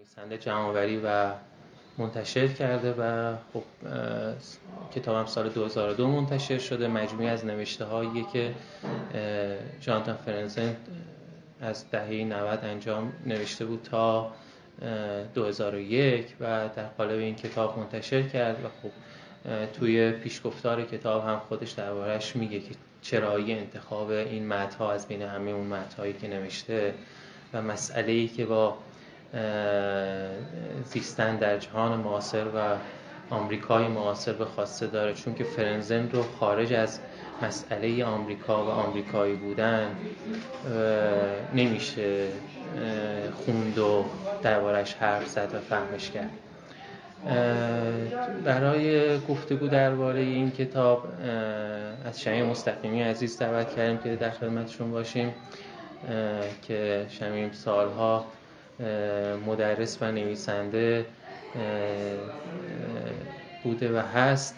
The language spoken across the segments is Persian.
نویسنده جمع‌آوری و منتشر کرده و خب کتابم سال 2002 منتشر شده. مجموعی از نوشته‌هایی که جاناتان فرنزن از دهه 90 انجام نوشته بود تا 2001 و در قالب این کتاب منتشر کرد و خب توی پیشگفتار کتاب هم خودش درباره‌اش میگه که چرایی انتخاب این متن‌ها از بین همه اون متن‌هایی که نوشته و مسئله‌ای که با زیستن در جهان معاصر و آمریکای معاصر به خواسته داره، چون که فرنزن رو خارج از مسئله آمریکا و آمریکایی بودن نمیشه خوند و دربارش حرف زد و فهمش کرد. برای گفتگو درباره این کتاب از شمیم مستقیمی عزیز دعوت کردیم که در خدمتشون باشیم که شمیم سالها مدرس و نویسنده بوده و هست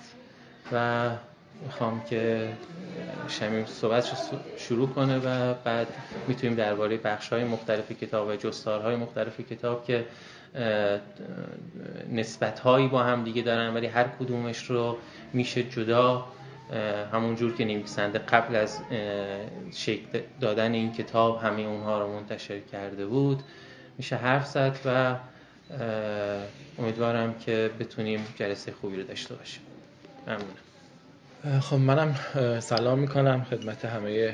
و میخوام که شمیم صحبتش شروع کنه و بعد میتونیم درباره بخش‌های مختلف کتاب و جستارهای مختلف کتاب که نسبت‌هایی با هم دیگه دارن ولی هر کدومش رو میشه جدا همون جور که نویسنده قبل از شکل دادن این کتاب همه اونها رو منتشر کرده بود میشه حرف زد و امیدوارم که بتونیم جلسه خوبی رو داشته باشیم. ممنونم. خب منم سلام میکنم خدمت همه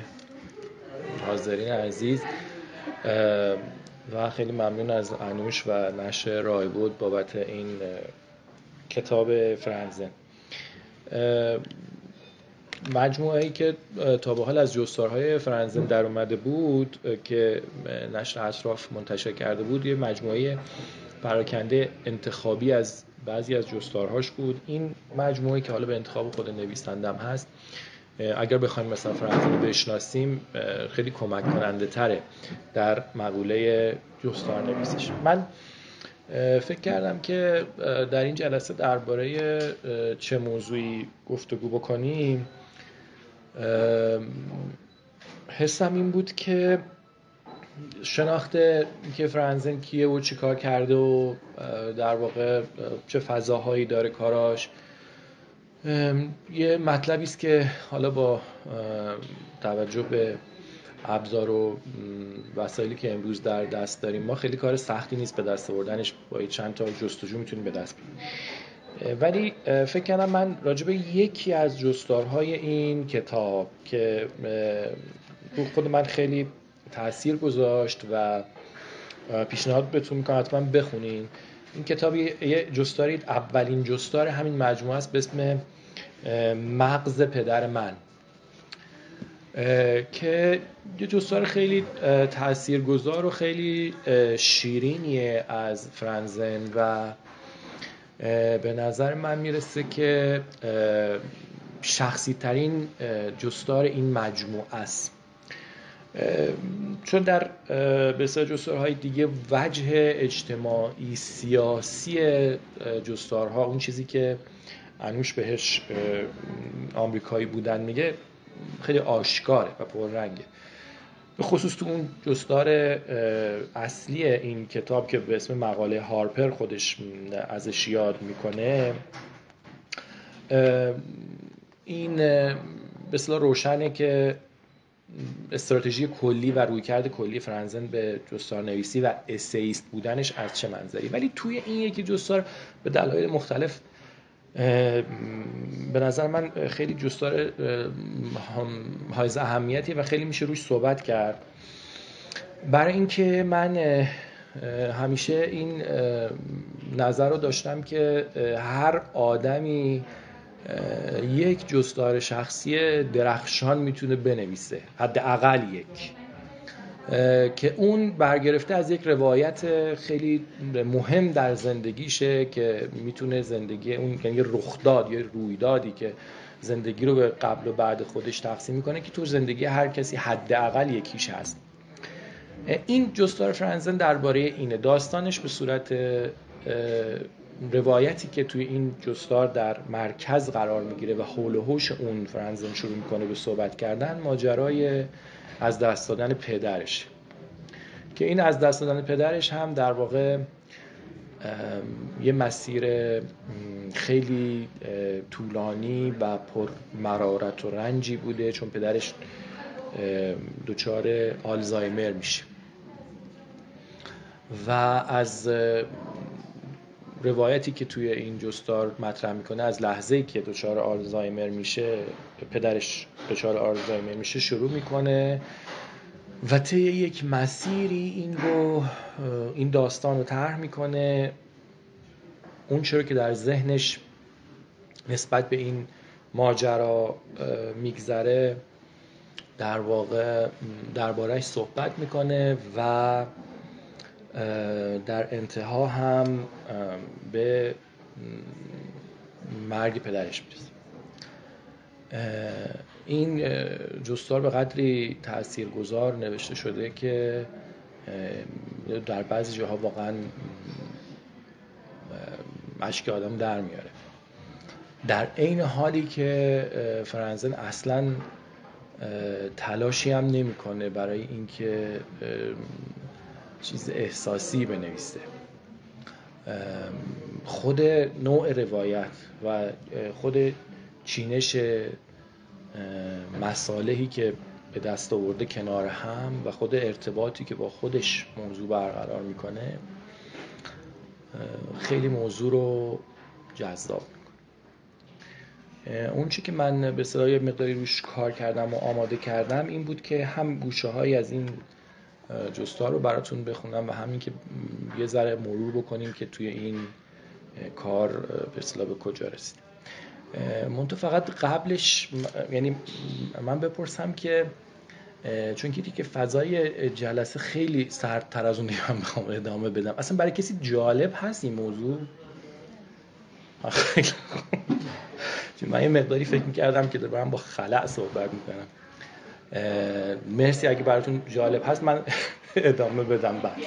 حاضرین عزیز و خیلی ممنون از انوش و نشر رایبود بابت این کتاب فرنزن. مجموعه‌ای که تا به حال از جستارهای فرنزن در اومده بود که نشر اطراف منتشر کرده بود یه مجموعه پراکنده انتخابی از بعضی از جستارهاش بود. این مجموعه که حالا به انتخاب خود نویسندم هست، اگر بخوایم مثلا فرنزن رو بشناسیم خیلی کمک کننده تره در مقوله جستار نویسیش. من فکر کردم که در این جلسه درباره چه موضوعی گفتگو بکنیم. حسم این بود که شناخت که فرنزن کیه و چی کار کرده و در واقع چه فضاهایی داره کاراش یه مطلبی است که حالا با توجه به ابزار و وسایلی که امروز در دست داریم ما خیلی کار سختی نیست به دست آوردنش، با چند تا جستجو میتونیم به دست بیاریم. ولی فکر کنم من راجع به یکی از جستارهای این کتاب که رو خود من خیلی تأثیر گذاشت و پیشنهاد بهتون میکنم حتما بخونین. این کتاب یه جستاری، اولین جستار همین مجموعه است به اسم مغز پدر من که یه جستار خیلی تاثیرگذار و خیلی شیرینیه از فرنزن و به نظر من میرسه که شخصی ترین جستار این مجموعه است، چون در بسیار جستارهای دیگه وجه اجتماعی سیاسی جستارها، اون چیزی که انوش بهش آمریکایی بودن میگه، خیلی آشکاره و پررنگه. به خصوص تو اون جستار اصلی این کتاب که به اسم مقاله هارپر خودش ازش یاد میکنه، این به اصطلاح روشنه که استراتژی کلی و رویکرد کلی فرنزن به جستار نویسی و اسیست بودنش از چه منظری. ولی توی این یکی جستار به دلایل مختلف به نظر من خیلی جستار حائز اهمیتیه و خیلی میشه روش صحبت کرد. برای اینکه من همیشه این نظر رو داشتم که هر آدمی یک جستار شخصی درخشان میتونه بنویسه، حداقل یک، که اون برگرفته از یک روایت خیلی مهم در زندگیشه که میتونه زندگی اون، یعنی رخداد یا رویدادی که زندگی رو به قبل و بعد خودش تقسیم میکنه که تو زندگی هر کسی حداقل یکیش هست. این جستار فرنزن درباره اینه. داستانش به صورت روایتی که توی این جستار در مرکز قرار میگیره و حول و حوش اون فرنزن شروع میکنه به صحبت کردن، ماجرای از دست دادن پدرش، که این از دست دادن پدرش هم در واقع یه مسیر خیلی طولانی و پر مرارت و رنجی بوده، چون پدرش دچار آلزایمر میشه و از روایتی که توی این جستار مطرح میکنه از لحظه‌ای که دچار آلزایمر میشه، پدرش دچار آلزایمر میشه شروع میکنه و طی یک مسیری این داستان رو طرح میکنه. اون چرا که در ذهنش نسبت به این ماجرا میگذره در واقع درباره‌اش صحبت میکنه و در انتها هم به مرگ پدرش میرسه. این جستار به قدری تاثیرگذار نوشته شده که در بعضی جاها واقعا اشک آدم در میاره، در عین حالی که فرانزن اصلاً تلاشی هم نمی‌کنه برای اینکه چیز احساسی بنویسه. خود نوع روایت و خود چینش مصالحی که به دست آورده کنار هم و خود ارتباطی که با خودش موضوع برقرار میکنه خیلی موضوع رو جذاب میکنه. اون چی که من به اصطلاح مقداری روش کار کردم و آماده کردم این بود که هم گوشه‌هایی از این جستار رو براتون بخونم و همین که یه ذره مرور بکنیم که توی این کار به اصطلاح به کجا رسید. منتها فقط قبلش یعنی من بپرسم که چون که فضای جلسه خیلی سردتر از اون دیگه من بخوام ادامه بدم، اصلا برای کسی جالب هست این موضوع؟ چون من یه مقداری فکر می‌کردم که دارم با خلأ صحبت می‌کنم. مرسی اگه براتون جالب هست من ادامه بدم بعد.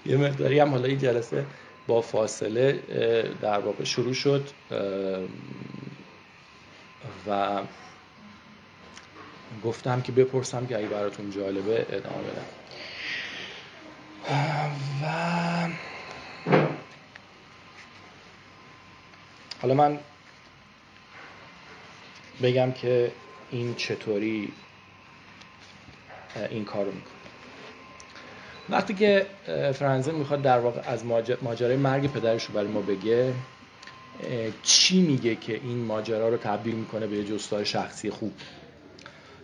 یه مقداری هم حالا این جلسه با فاصله در واقع شروع شد و گفتم که بپرسم که اگه براتون جالبه ادامه بدم. و حالا من بگم که این چطوری این کارو میکنه. وقتی که فرانزن میخواد در واقع از ماجرای مرگ پدرش رو برای ما بگه، چی میگه که این ماجرا رو تبدیل میکنه به یه جستار شخصی خوب؟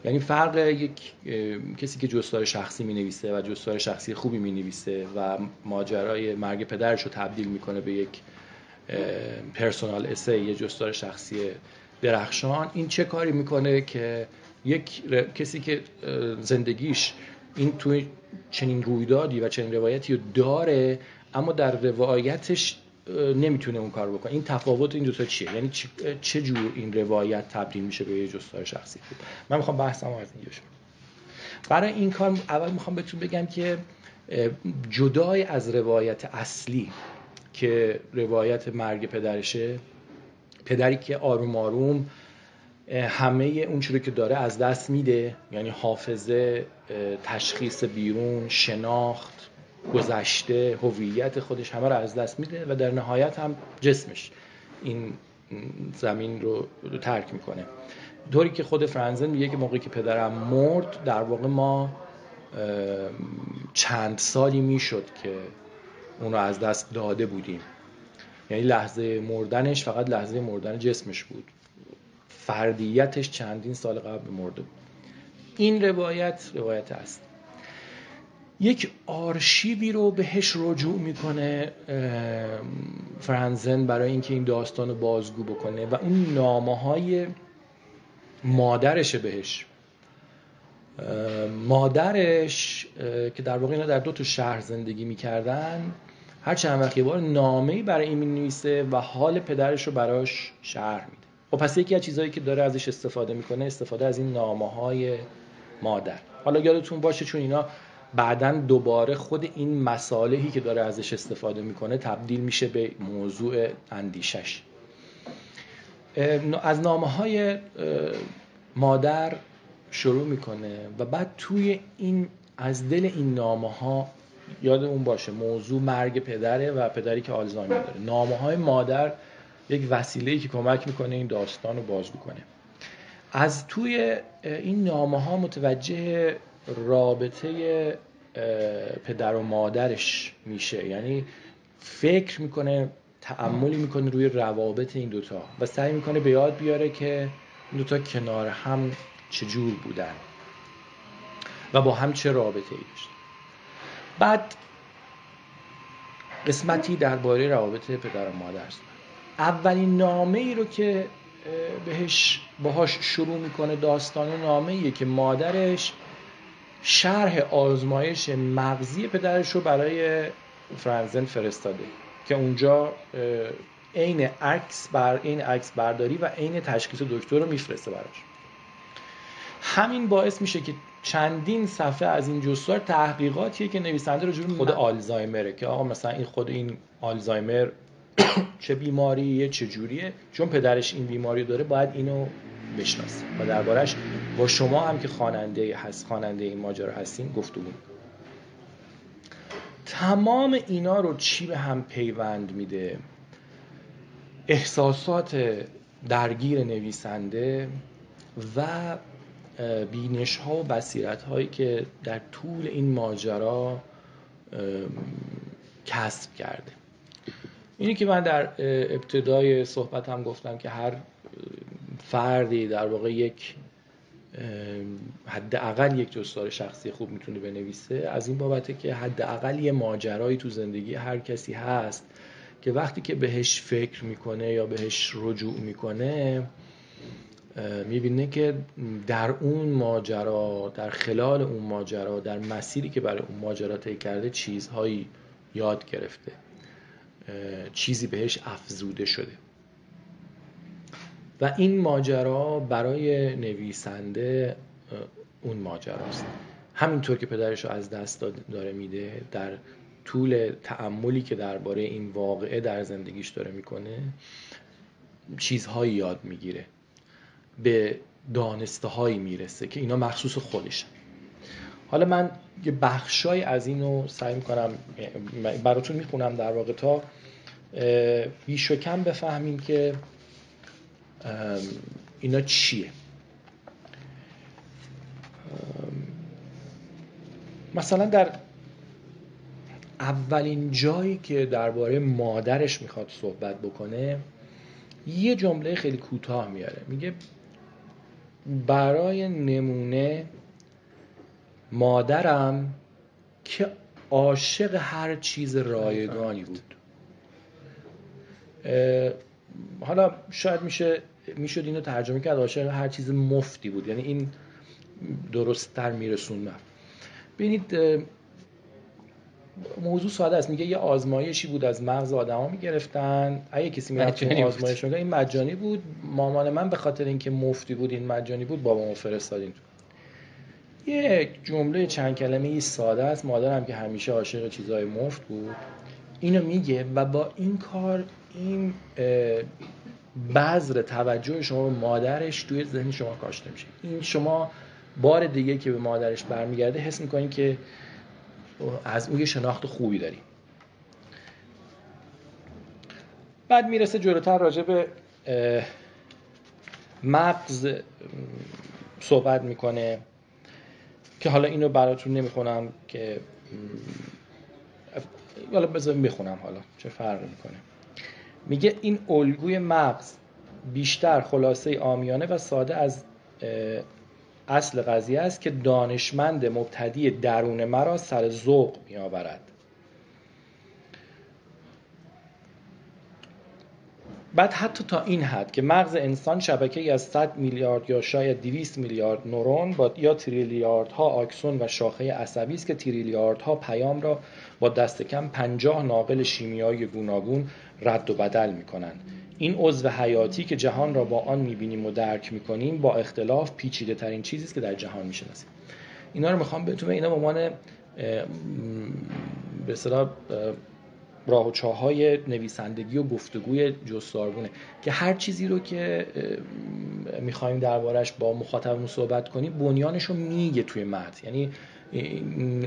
یعنی فرق یک کسی که جستار شخصی مینویسه و جستار شخصی خوبی مینویسه و ماجرای مرگ پدرش رو تبدیل میکنه به یک پرسونال اسی، یه جستار شخصی درخشان، این چه کاری میکنه که یک کسی که زندگیش این توی چنین رویدادی و چنین روایتی رو داره اما در روایتش نمیتونه اون کار بکنه، این تفاوت این دو تا چیه؟ یعنی چه جور این روایت تبدیل میشه به یه جستار شخصی خوب؟ من میخوام بحثم از این بشه. برای این کار اول میخوام بهتون بگم که جدای از روایت اصلی که روایت مرگ پدرشه، پدری که آروم آروم همه اون چیزی که داره از دست میده، یعنی حافظه، تشخیص بیرون، شناخت، گذشته، هویت خودش همه رو از دست میده و در نهایت هم جسمش این زمین رو ترک میکنه. طوری که خود فرانزن میگه که موقعی که پدرم مرد در واقع ما چند سالی میشد که اونو از دست داده بودیم، یعنی لحظه مردنش فقط لحظه مردن جسمش بود، فردیتش چندین سال قبل مرده بود. این روایت است. یک آرشیوی رو بهش رجوع میکنه فرانزن برای اینکه این داستان رو بازگو بکنه و اون نامه‌های مادرشه بهش. مادرش که در واقع اینا در 2 شهر زندگی میکردن، هر چند وقت یه بار نامه‌ای برای این می‌نویسه و حال پدرش رو براش شرح میده. خب پس یکی از چیزایی که داره ازش استفاده میکنه استفاده از این نامه‌های مادر. حالا یادتون باشه چون اینا بعداً دوباره خود این مصالحی که داره ازش استفاده میکنه تبدیل میشه به موضوع اندیشش. از نامه‌های مادر شروع میکنه و بعد توی این از دل این نامه‌ها یادمون باشه موضوع مرگ پدره و پدری که آلزایمر داره. نامه‌های مادر یک وسیله‌ای که کمک میکنه این داستان رو بازگو کنه. از توی این نامه‌ها متوجه رابطه پدر و مادرش میشه، یعنی فکر میکنه، تأملی میکنه روی روابط این دوتا و سعی میکنه به یاد بیاره که این دوتا کنار هم چجور بودن و با هم چه رابطه‌ای داشتن. بعد قسمتی درباره روابط پدر و مادر است. اولین نامه‌ای رو که باهاش شروع میکنه داستان، نامه‌ایه که مادرش شرح آزمایش مغزی پدرش رو برای فرانزن فرستاده که اونجا عین عکس برداری و عین تشخیص دکتر رو میفرسته براش. همین باعث میشه که چندین صفحه از این جستار تحقیقاتیه که نویسنده راجع به خود آلزایمره که آقا مثلا این آلزایمر چه بیماریه، چه جوریه، چون پدرش این بیماری داره باید اینو بشناسه و دربارش با شما هم که خواننده این ماجرا هستین گفتگو. تمام اینا رو چی به هم پیوند میده؟ احساسات درگیر نویسنده و بینش ها و بصیرت هایی که در طول این ماجرا کسب کرده. اینی که من در ابتدای صحبت هم گفتم که هر فردی در واقع یک حداقل یک جستار شخصی خوب میتونه بنویسه، از این بابته که حداقل یه ماجرایی تو زندگی هر کسی هست که وقتی که بهش فکر میکنه یا بهش رجوع میکنه میبینه که در اون ماجرا، در خلال اون ماجرا، در مسیری که برای اون ماجرا طی کرده چیزهایی یاد گرفته، چیزی بهش افزوده شده و این ماجرا برای نویسنده اون ماجراست. همینطور که پدرش رو از دست داره میده، در طول تأملی که درباره این واقعه در زندگیش داره میکنه چیزهایی یاد میگیره، به دانسته هایی میرسه که اینا مخصوص خودشه. حالا من یه بخشای از اینو سعی میکنم براتون میخونم در واقع تا بیش و کم بفهمیم که اینا چیه. مثلا در اولین جایی که درباره مادرش میخواد صحبت بکنه یه جمله خیلی کوتاه میاره، میگه برای نمونه مادرم که عاشق هر چیز رایگانی بود. حالا شاید میشد اینو ترجمه کرد عاشق هر چیز مفتی بود، یعنی این درست‌تر میرسونه. ببینید موضوع ساده است. میگه یه آزمایشی بود از مغز آدما میگرفتن، اگه کسی میرفت آزمایش میگه این مجانی بود، مامان من به خاطر اینکه مفتی بود این مجانی بود بابامو فرستادین. یک جمله چند کلمه‌ای ساده است، مادرم که همیشه عاشق چیزای مفت بود، اینو میگه و با این کار این بذر توجه شما به مادرش توی ذهن شما کاشته میشه. این شما بار دیگه که به مادرش برمیگرده حس میکنین که از اون یه شناخت خوبی داری. بعد میرسه جلوتر راجع به مغز صحبت میکنه که حالا اینو براتون نمیخونم که حالا بذارم بخونم، حالا چه فرق میکنه. میگه این الگوی مغز بیشتر خلاصه عامیانه و ساده از اصل قضیه است که دانشمند مبتدی درون مرا سر ذوق میآورد. بعد حتی تا این حد که مغز انسان شبکه‌ای از 100 میلیارد یا شاید 200 میلیارد نورون با یا تریلیاردها آکسون و شاخه عصبی است که تریلیاردها پیام را با دست کم 50 ناقل شیمیایی گوناگون رد و بدل می‌کنند. این عضو حیاتی که جهان را با آن می‌بینیم و درک می‌کنیم با اختلاف پیچیده‌ترین چیزی است که در جهان می‌شناسیم. اینا رو می‌خوام بهتون اینا به عنوان به اصطلاح راه و چاهای نویسندگی و گفتگوی جستارگونه که هر چیزی رو که میخوایم دربارش با مخاطبمون صحبت کنیم بنیانش رو میگه توی متن. یعنی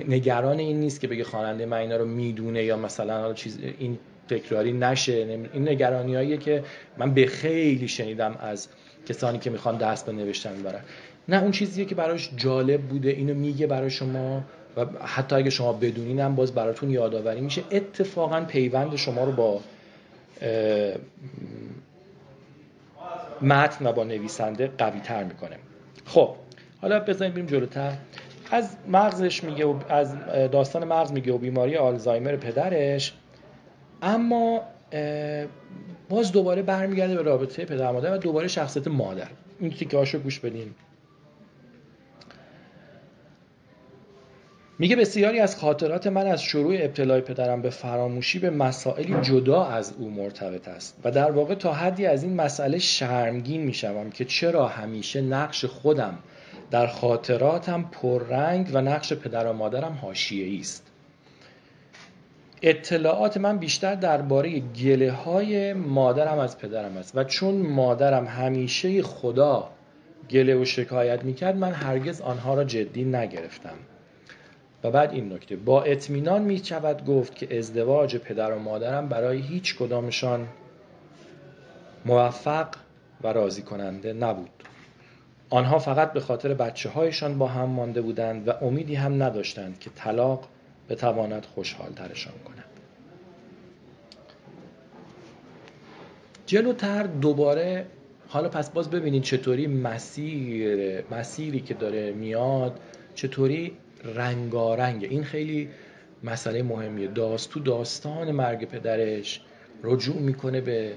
نگران این نیست که بگه خواننده من اینا رو میدونه یا مثلا چیز این تکراری نشه. این نگرانیاییه که من به خیلی شنیدم از کسانی که میخوان دست به نوشتن ببرن. نه، اون چیزیه که براش جالب بوده اینو میگه برای شما و حتی اگه شما بدونین هم باز براتون یادآوری میشه. اتفاقا پیوند شما رو با متن و با نویسنده قوی تر میکنه. خب حالا بذاریم بریم جلوتر. از مغزش میگه و از داستان مغز میگه و بیماری آلزایمر پدرش، اما باز دوباره برمیگرده به رابطه پدر مادر و دوباره شخصیت مادر. این تیکه هاشو گوش بدین. میگه بسیاری از خاطرات من از شروع ابتلای پدرم به فراموشی به مسائلی جدا از او مرتبط است و در واقع تا حدی از این مسئله شرمگین میشوم که چرا همیشه نقش خودم در خاطراتم پررنگ و نقش پدر و مادرم حاشیه‌ای است. اطلاعات من بیشتر درباره گله‌های مادرم از پدرم است و چون مادرم همیشه خدا گله و شکایت میکرد من هرگز آنها را جدی نگرفتم. و بعد این نکته: با اطمینان میشود گفت که ازدواج پدر و مادرم برای هیچ کدامشان موفق و راضی کننده نبود. آنها فقط به خاطر بچه هایشان با هم مانده بودند و امیدی هم نداشتند که طلاق بتواند خوشحال ترشان کند. جلوتر دوباره حالا پس باز ببینید چطوری مسیری که داره میاد چطوری رنگارنگه. این خیلی مسئله مهمیه. تو داستان مرگ پدرش رجوع میکنه به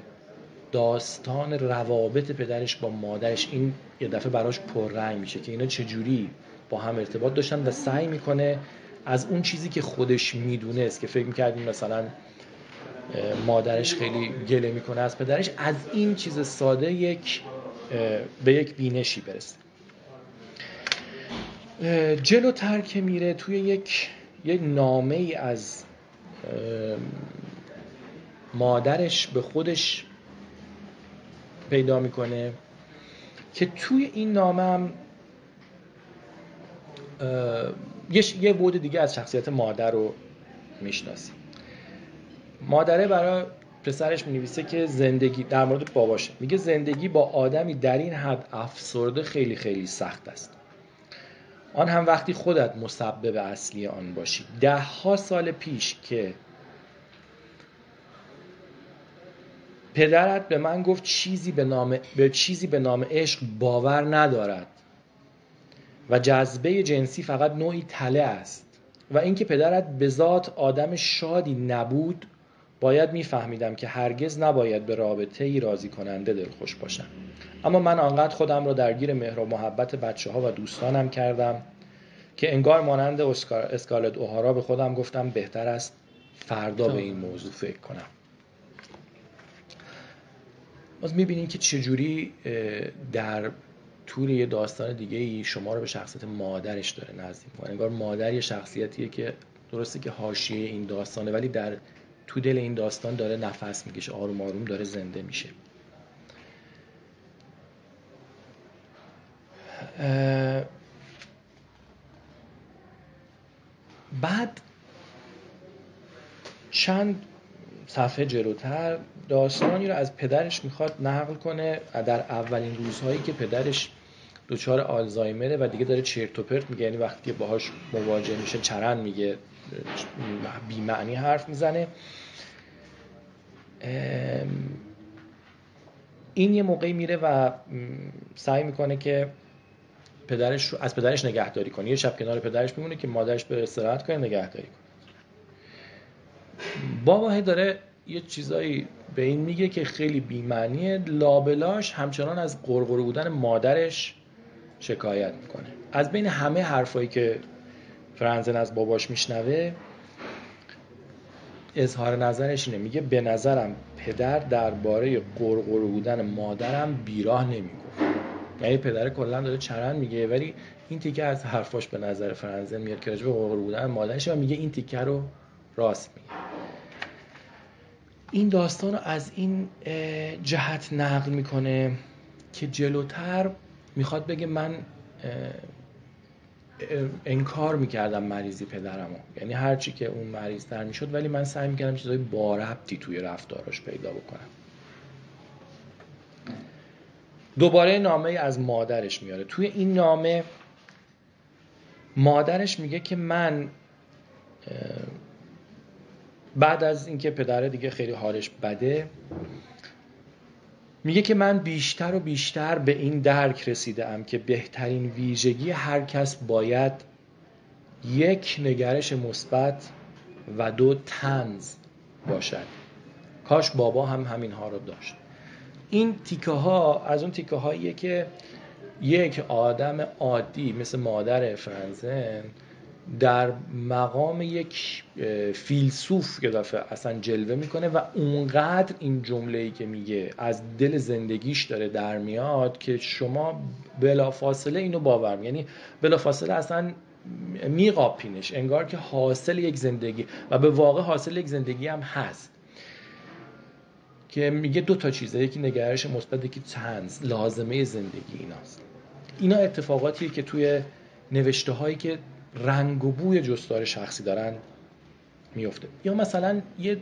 داستان روابط پدرش با مادرش. این یه دفعه براش پررنگ میشه که اینا چجوری با هم ارتباط داشتن و سعی میکنه از اون چیزی که خودش میدونست که فکر میکردیم مثلا مادرش خیلی گله میکنه از پدرش، از این چیز ساده به یک بینشی برسه. جلوتر که میره توی یک نامه ای از مادرش به خودش پیدا میکنه که توی این نامه هم یه بعد دیگه از شخصیت مادر رو میشناسی. مادره برای پسرش می‌نویسه که زندگی در مورد باباشه، میگه زندگی با آدمی در این حد افسرده خیلی خیلی سخت است، آن هم وقتی خودت مسبب اصلی آن باشی. 10 سال پیش که پدرت به من گفت چیزی به نام عشق باور ندارد و جذبه جنسی فقط نوعی تله است و اینکه پدرت به ذات آدم شادی نبود، باید میفهمیدم که هرگز نباید به رابطه‌ای راضی کننده دلخوش باشم. اما من آنقدر خودم را درگیر مهر و محبت بچه‌ها و دوستانم کردم که انگار مانند اسکارلت اوهارا به خودم گفتم بهتر است فردا به این موضوع فکر کنم. باز می‌بینید که چجوری در طول یه داستان دیگه‌ای شما رو به شخصیت مادرش داره نزدیک می‌کنه. انگار مادر یه شخصیتیه که درسته که حاشیه این داستانه، ولی در تو دل این داستان داره نفس میکشه، آروم آروم داره زنده میشه. بعد چند صفحه جلوتر داستانی رو از پدرش میخواد نقل کنه در اولین روزهایی که پدرش دچار آلزایمره و دیگه داره چرت و پرت میگه، یعنی وقتی که باهاش مواجه میشه چرند میگه، بی معنی حرف میزنه. این یه موقعی میره و سعی میکنه که از پدرش نگهداری کنه. یه شب کنار پدرش میمونه که مادرش بره استراحت کنه، نگهداری کنه. بابا داره یه چیزایی به این میگه که خیلی بی‌معنیه. لابلاش همچنان از قرقر بودن مادرش شکایت میکنه. از بین همه حرفایی که فرانزن از باباش میشنوه، اظهار نظرش اینه، میگه به نظرم پدر درباره قرقر بودن مادرم بیراه نمیگه. یعنی پدر کلا داره چرند میگه، ولی این تیکه از حرفاش به نظر فرانزن میاد که راجع به قرقر بودن مادرش و میگه این تیکه رو راست میگه. این داستان رو از این جهت نقل میکنه که جلوتر میخواد بگه من انکار میکردم مریضی پدرمو، یعنی هرچی که اون مریض تر میشد ولی من سعی میکردم چیزای با ربطی توی رفتاراش پیدا بکنم. دوباره نامه از مادرش میاره. توی این نامه مادرش میگه که من بعد از اینکه پدره دیگه خیلی حالش بده، میگه که من بیشتر و بیشتر به این درک رسیدم که بهترین ویژگی هر کس باید 1 نگرش مثبت و 2 طنز باشد. کاش بابا هم همینها رو داشت. این تیکه ها از اون تیکه هاییه که یک آدم عادی مثل مادر فرانزن در مقام یک فیلسوف یه دفعه اصلا جلوه میکنه و اونقدر این جمله‌ای که میگه از دل زندگیش داره در میاد که شما بلافاصله اینو باور، یعنی بلافاصله اصلا میقاپینش، انگار که حاصل یک زندگی و به واقع حاصل یک زندگی هم هست. که میگه 2 تا چیزه، یکی نگرش مثبت، یکی طنز، لازمه زندگی ایناست. اینا اتفاقاتیه که توی نوشته هایی که رنگ و بوی جستار شخصی دارن میفته. یا مثلا یه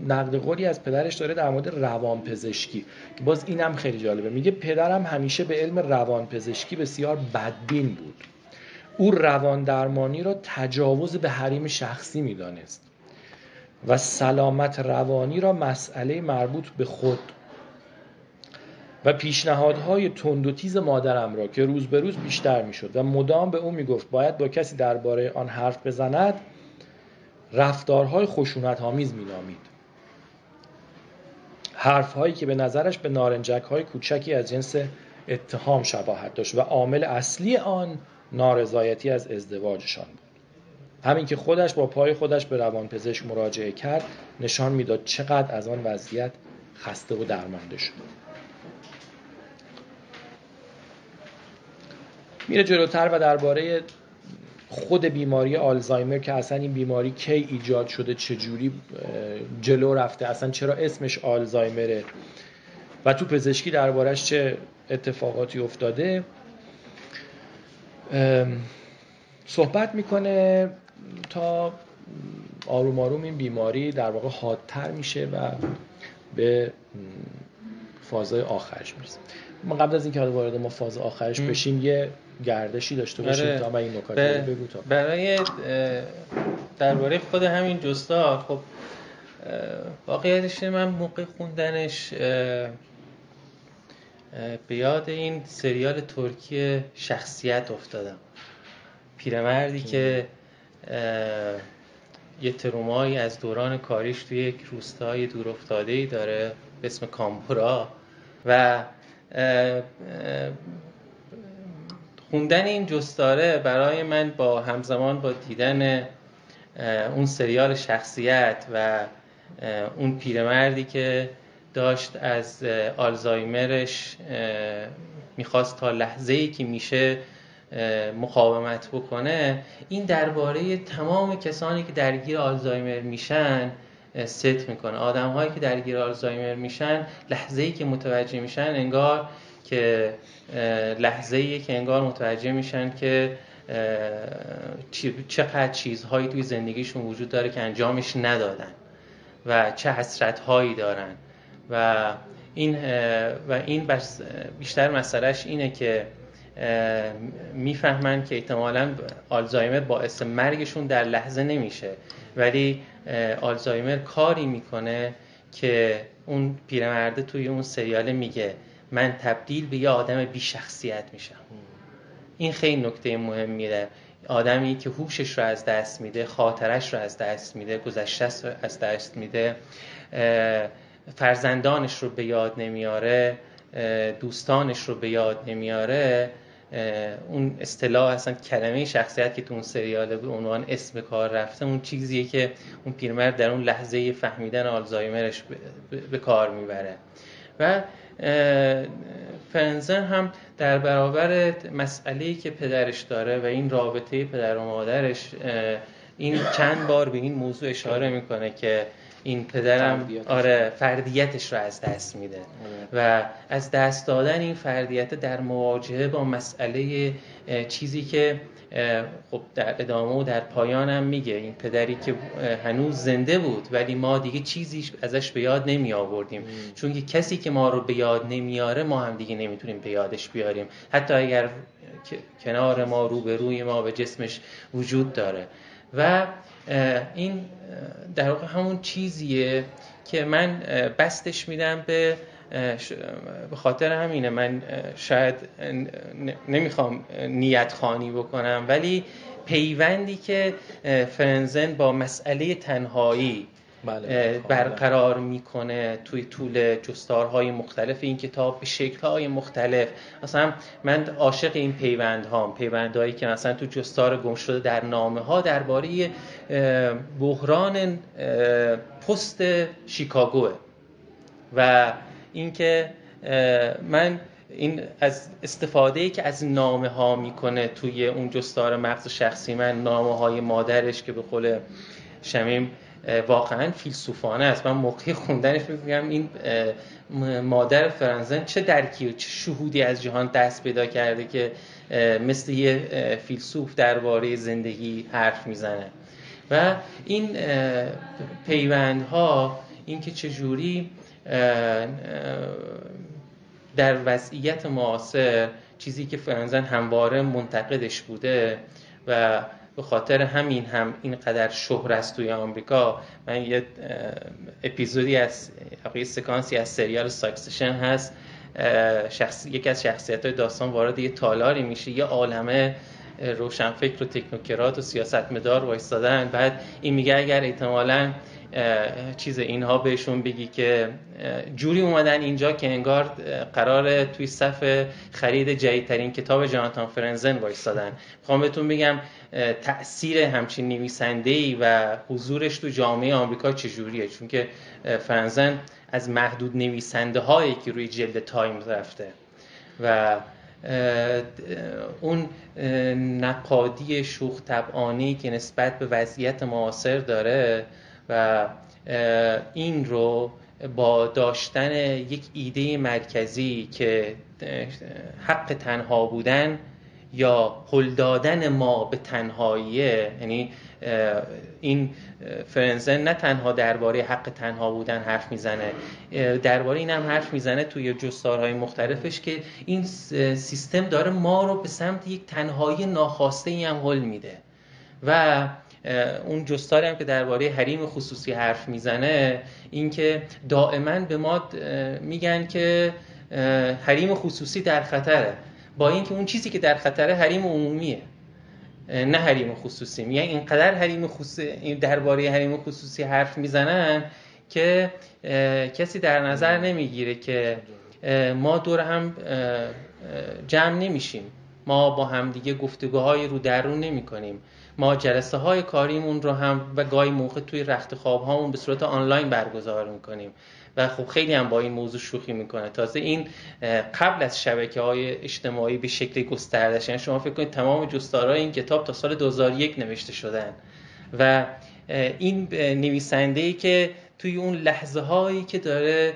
نقد قولی از پدرش داره در مورد روانپزشکی که باز اینم خیلی جالبه. میگه پدرم همیشه به علم روانپزشکی بسیار بدبین بود. او روان درمانی را تجاوز به حریم شخصی میدانست و سلامت روانی را مسئله مربوط به خود و پیشنهادهای تند و تیز مادرم را که روز به روز بیشتر میشد و مدام به او میگفت باید با کسی درباره آن حرف بزند، رفتارهای خشونت‌آمیز مینامید. حرفهایی که به نظرش به نارنجک‌های کوچکی از جنس اتهام شباهت داشت و عامل اصلی آن نارضایتی از ازدواجشان بود. همین که خودش با پای خودش به روانپزشک مراجعه کرد نشان میداد چقدر از آن وضعیت خسته و درمانده شد. میره جلوتر و درباره خود بیماری آلزایمر که اصلا این بیماری کی ایجاد شده، چجوری جلو رفته، اصلا چرا اسمش آلزایمره و تو پزشکی دربارش چه اتفاقاتی افتاده صحبت میکنه تا آروم آروم این بیماری در واقع حادتر میشه و به فازهای آخرش میرسه. ما قبل از اینکه وارد ما فاز آخرش بشیم یه گردشی داشته باشیم تا من این نکات رو بگو. تا برای درباره خود همین جستار، خب واقعیتش من موقع خوندنش به یاد این سریال ترکی شخصیت افتادم. پیرمردی که یه ترومایی از دوران کاریش توی یک روستای دورافتاده‌ای داره به اسم کامبورا و خوندن این جستاره برای من با همزمان با دیدن اون سریال شخصیت و اون پیرمردی که داشت از آلزایمرش میخواست تا لحظه‌ای که میشه مقاومت بکنه، این درباره تمام کسانی که درگیر آلزایمر میشن ست میکنه. آدم‌هایی که درگیر آلزایمر میشن لحظه‌ای که متوجه میشن انگار که لحظه‌ایه که انگار متوجه میشن که چقدر چیزهایی توی زندگیشون وجود داره که انجامش ندادن و چه حسرت‌هایی دارن و این بیشتر مسئلهش اینه که میفهمن که احتمالاً آلزایمر باعث مرگشون در لحظه نمیشه، ولی آلزایمر کاری میکنه که اون پیرمرده توی اون سریال میگه من تبدیل به یه آدم بی شخصیت میشم. این خیلی نکته مهمیه. آدمی که هوشش رو از دست میده، خاطرش رو از دست میده، گذشته‌اش رو از دست میده، فرزندانش رو به یاد نمیاره، دوستانش رو به یاد نمیاره. اون اصطلاح اصلا کلمه شخصیت که تو اون سریال به عنوان اسم کار رفته، اون چیزیه که اون پیرمرد در اون لحظه فهمیدن آلزایمرش به کار میبره. و فرانزن هم در برابر مسئله‌ای که پدرش داره و این رابطه پدر و مادرش، این چند بار به این موضوع اشاره میکنه که این پدرم فردیتش رو از دست میده و از دست دادن این فردیت در مواجهه با مسئله چیزی که خب در ادامه و در پایان هم میگه این پدری که هنوز زنده بود ولی ما دیگه چیزی ازش به یاد نمی آوردیم، چون که کسی که ما رو به یاد نمیاره ما هم دیگه نمیتونیم به یادش بیاریم، حتی اگر کنار ما روبروی ما به جسمش وجود داره. و این در واقع همون چیزیه که من بستش میدم به خاطر همینه. من شاید نمیخوام نیت خوانی بکنم، ولی پیوندی که فرنزن با مسئله تنهایی برقرار میکنه توی طول جستارهای مختلف این کتاب به شکل‌های مختلف. مثلا من عاشق این پیوندهایی که مثلا تو جستار گم شده در نامه‌ها درباره بحران پست شیکاگوه و اینکه من این از استفاده‌ای که از نامه‌ها میکنه توی اون جستار مغز شخصی من، نامه‌های مادرش که به قول شمیم واقعا فیلسوفانه است. من موقع خوندنش میگم این مادر فرنزن چه درکی و چه شهودی از جهان دست پیدا کرده که مثل یه فیلسوف درباره زندگی حرف میزنه. و این پیوندها، این که چجوری در وضعیت معاصر، چیزی که فرنزن همواره منتقدش بوده و به خاطر همین هم اینقدر شهرت است توی آمریکا. من یه اپیزودی از یه سکانسی از سریال ساکسشن هست، یکی از شخصیت‌های داستان وارد یه تالاری میشه، یه عالمه روشنفکر و تکنوکرات و سیاستمدار وایستادن، بعد این میگه اگر احتمالاً اینها بهشون بگی که جوری اومدن اینجا که انگار قراره توی صف خرید جدیدترین کتاب جاناتان فرنزن وایستادن. میخوام بهتون بگم تأثیر همچین نویسنده‌ای و حضورش تو جامعه آمریکا چجوریه، چون که فرنزن از محدود نویسنده هایی که روی جلد تایمز رفته و اون نقادی شوخ طبعانه‌ای که نسبت به وضعیت معاصر داره و این رو با داشتن یک ایده مرکزی که حق تنها بودن یا هل دادن ما به تنهاییه. یعنی این فرنزن نه تنها درباره حق تنها بودن حرف میزنه، درباره این هم حرف میزنه توی جستارهای مختلفش که این سیستم داره ما رو به سمت یک تنهایی ناخواسته ای هم هل میده. و اون جستاری هم که درباره حریم خصوصی حرف میزنه، این که دائما به ما میگن که حریم خصوصی در خطره، با اینکه اون چیزی که در خطره حریم عمومیه نه حریم خصوصی. میگن اینقدر حریم خصوصی درباره حریم خصوصی حرف میزنن که کسی در نظر نمیگیره که ما دور هم جمع نمیشیم، ما با هم دیگه گفتگوهای رو در رو نمی کنیم، ما جلسه های کاریمون رو هم و گاهی موقع توی رخت خواب هامون به صورت آنلاین برگزار میکنیم و خب خیلی هم با این موضوع شوخی میکنه. تازه این قبل از شبکه‌های اجتماعی به شکل گسترده‌اش. یعنی شما فکر کنید تمام جستارهای این کتاب تا سال 2001 نوشته شدن و این نویسنده‌ای که توی اون لحظه هایی که داره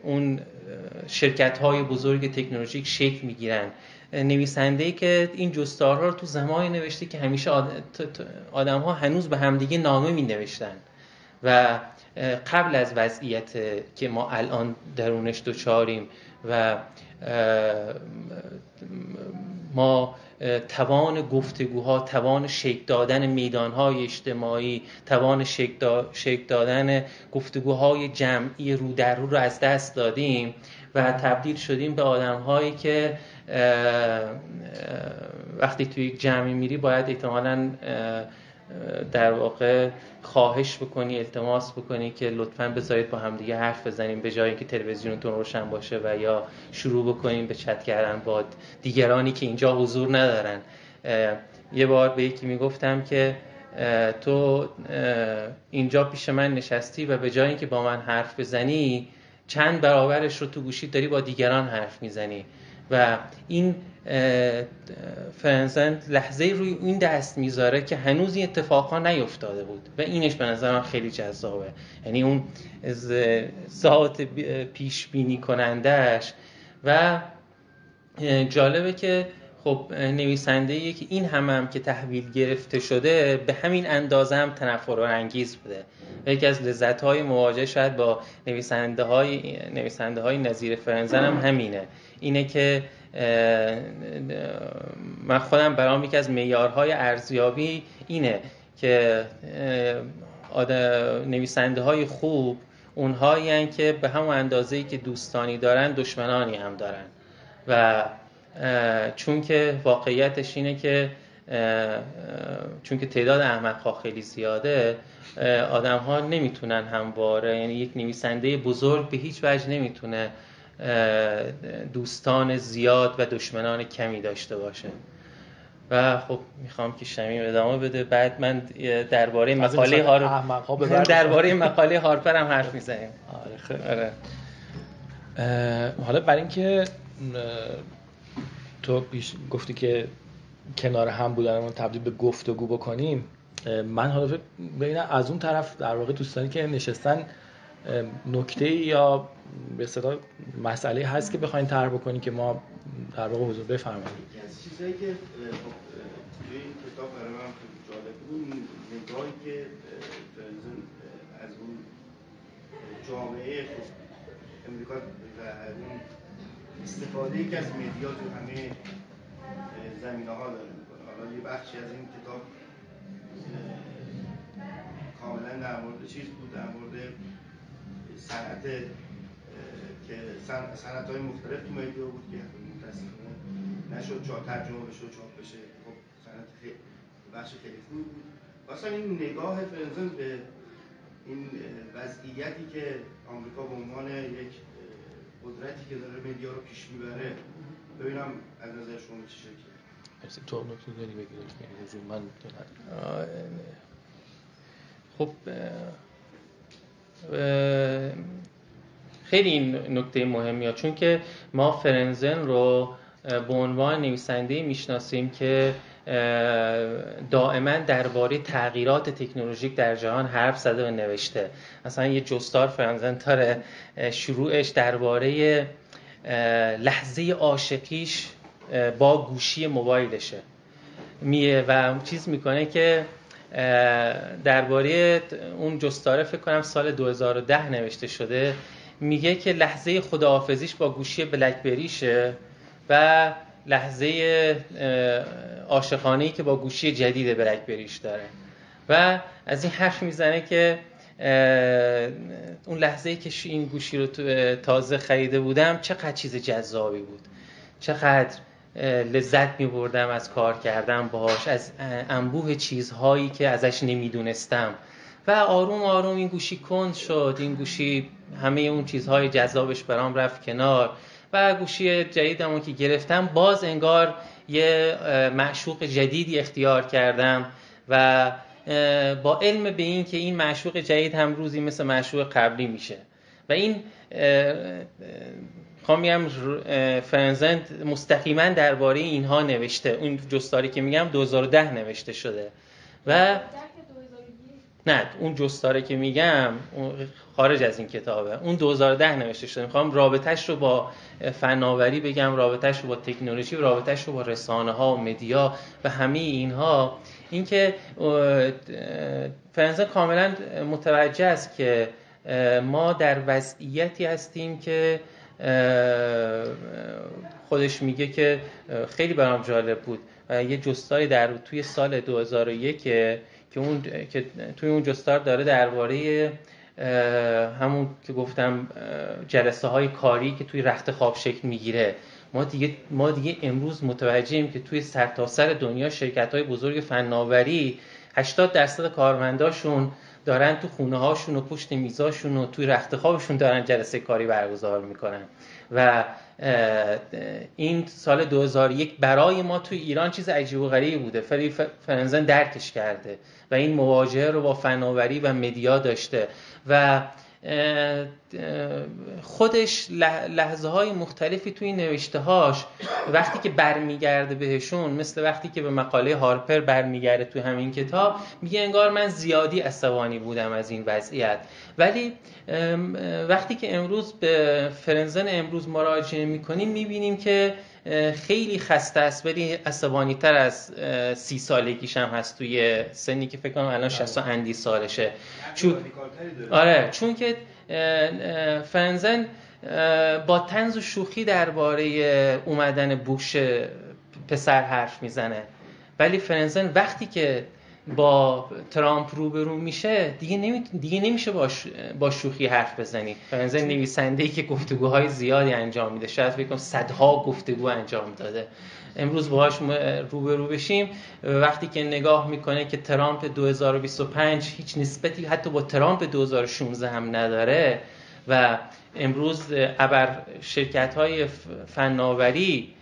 اون شرکت‌های بزرگ تکنولوژیک شکل میگیرن، نویسنده‌ای که این جستارها رو تو زمانی نوشته که همیشه آدم‌ها هنوز به همدیگه نامه می‌نوشتن و قبل از وضعیت که ما الان درونش دوچاریم و ما توان گفتگوها، توان شکل دادن میدان‌های اجتماعی، توان شکل دادن گفتگوهای جمعی رو در رو از دست دادیم و تبدیل شدیم به آدم‌هایی که وقتی توی یک جمعی میری باید احتمالاً در واقع خواهش بکنی، التماس بکنی که لطفاً بذارید با هم دیگه حرف بزنیم به جای اینکه تلویزیونتون روشن باشه و یا شروع بکنیم به چت کردن با دیگرانی که اینجا حضور ندارن. یه بار به یکی میگفتم که تو اینجا پیش من نشستی و به جای اینکه با من حرف بزنی چند برابرش رو تو گوشی داری با دیگران حرف میزنی. و این فرنزن لحظه روی این دست میذاره که هنوز این اتفاقا نیفتاده بود و اینش به نظر من خیلی جذابه. یعنی اون ذات پیش بینی کنندش. و جالبه که خب نویسنده‌ای که این هم که تحویل گرفته شده به همین اندازه هم تنفرانگیز بوده. یکی از لذت‌های مواجهه شاید با نویسنده‌های نظیر فرنزن هم همینه، اینه که من خودم برام یکی از معیارهای ارزیابی اینه که نویسنده‌های خوب اونهایی هستند که به همون اندازه‌ای که دوستانی دارن دشمنانی هم دارن و چون که واقعیتش اینه که چون که تعداد احمق‌ها خیلی زیاده، آدم‌ها نمیتونن همواره، یعنی یک نویسنده بزرگ به هیچ وجه نمیتونه دوستان زیاد و دشمنان کمی داشته باشه. و خب میخوام که شمیم ادامه بده، بعد من درباره مقاله هارپر هم حرف میزنیم. آره خیلی. حالا برای اینکه تو گفتی که کنار هم بودنمون تبدیل به گفتگو بکنیم، من حالا ببینم از اون طرف در واقع دوستانی که نشستن نکته یا به اصطلاح مسئله هست که بخواید طرح بکنید که ما در واقع حضور بفرمایید. از چیزایی که توی این کتاب برای من خیلی جالب بود، نگاهی که فرنزن از اون جامعه امریکا و اون استفاده که از مدیا تو همه زمینه‌ها داره می‌کنه. حالا یه بخشی از این کتاب کاملا در مورد چیز بود، در مورد صنعت که صنعت‌های مختلف تو مدیا بود که متأسفانه نشد ترجمه بشه و چاپ بشه. خب صنعت خیلی بخش خیلی خوبی بود. واسه این نگاه فرنزن به این وضعیتی که آمریکا به عنوان یک قدرتی که داره مدیا رو پیش میبره، ببینم از نظر شما چه شکلیه. مرسی. تو نکته داری بگی لطفاً. من خب خیلی این نکته مهمیه، چون که ما فرنزن رو به عنوان نویسنده میشناسیم که دائما درباره تغییرات تکنولوژیک در جهان حرف زده و نوشته. مثلا یه جستار فرنزن داره شروعش درباره لحظه عاشقیش با گوشی موبایلشه و چیز میکنه که درباره اون جستاره فکر کنم سال 2010 نوشته شده، میگه که لحظه خداحافظیش با گوشی بلکبریشه و لحظه عاشقانه‌ای که با گوشی جدید بلکبریش داره و از این حرف میزنه که اون لحظه‌ای که این گوشی رو تازه خریده بودم چقدر چیز جذابی بود، چقدر لذت می‌بردم از کار کردن باهاش، از انبوه چیزهایی که ازش نمیدونستم و آروم آروم این گوشی کند شد، این گوشی همه اون چیزهای جذابش برام رفت کنار و گوشی جدیدمو که گرفتم باز انگار یه معشوق جدیدی اختیار کردم و با علم به این که این معشوق جدید هم روزی مثل معشوق قبلی میشه و این میگم فرنزن مستقیما درباره اینها نوشته. اون جستاری که میگم 2010 نوشته شده و نه اون جستاره که میگم خارج از این کتابه، اون 2010 نوشته شده. میخوام رابطه‌اش رو با فناوری بگم، رابطه‌اش رو با تکنولوژی، رابطه‌اش رو با رسانه‌ها و مدیا و همه اینها. این که فرنزن کاملا متوجه است که ما در وضعیتی هستیم که خودش میگه که خیلی برام جالب بود یه جستاری توی سال 2001 که توی اون جستار داره درباره همون که گفتم جلسه های کاری که توی رخت خواب شکل میگیره. ما دیگه امروز متوجهیم که توی سرتاسر دنیا شرکت های بزرگ فناوری 80% کارمنداشون دارن تو خونه هاشون و پشت میزاشون و توی رخت خوابشون دارن جلسه کاری برگزار میکنن و این سال 2001 برای ما توی ایران چیز عجیب و غریبی بوده. فرنزن درکش کرده و این مواجهه رو با فناوری و مدیا داشته و خودش لحظه های مختلفی توی نوشته هاش وقتی که برمیگرده بهشون، مثل وقتی که به مقاله هارپر برمیگرده توی همین کتاب، میگه انگار من زیادی عصبانی بودم از این وضعیت. ولی وقتی که امروز به فرنزن امروز مراجعه میکنیم میبینیم که خیلی خسته است، ولی عصبانی تر از 30 سالگیش هم هست، توی سنی که فکر کنم الان 60 اندی سالشه. چون که فرنزن با طنز و شوخی درباره اومدن بوش پسر حرف میزنه، ولی فرنزن وقتی که با ترامپ روبرو میشه دیگه نمیشه با شوخی حرف بزنی. فرنزن نویسنده‌ای که گفتگوهای زیادی انجام میده، شاید فکر کنم صدها گفتگو انجام داده. امروز باهاش روبرو بشیم، وقتی که نگاه میکنه که ترامپ 2025 هیچ نسبتی حتی با ترامپ 2016 هم نداره و امروز ابر شرکت‌های فناوری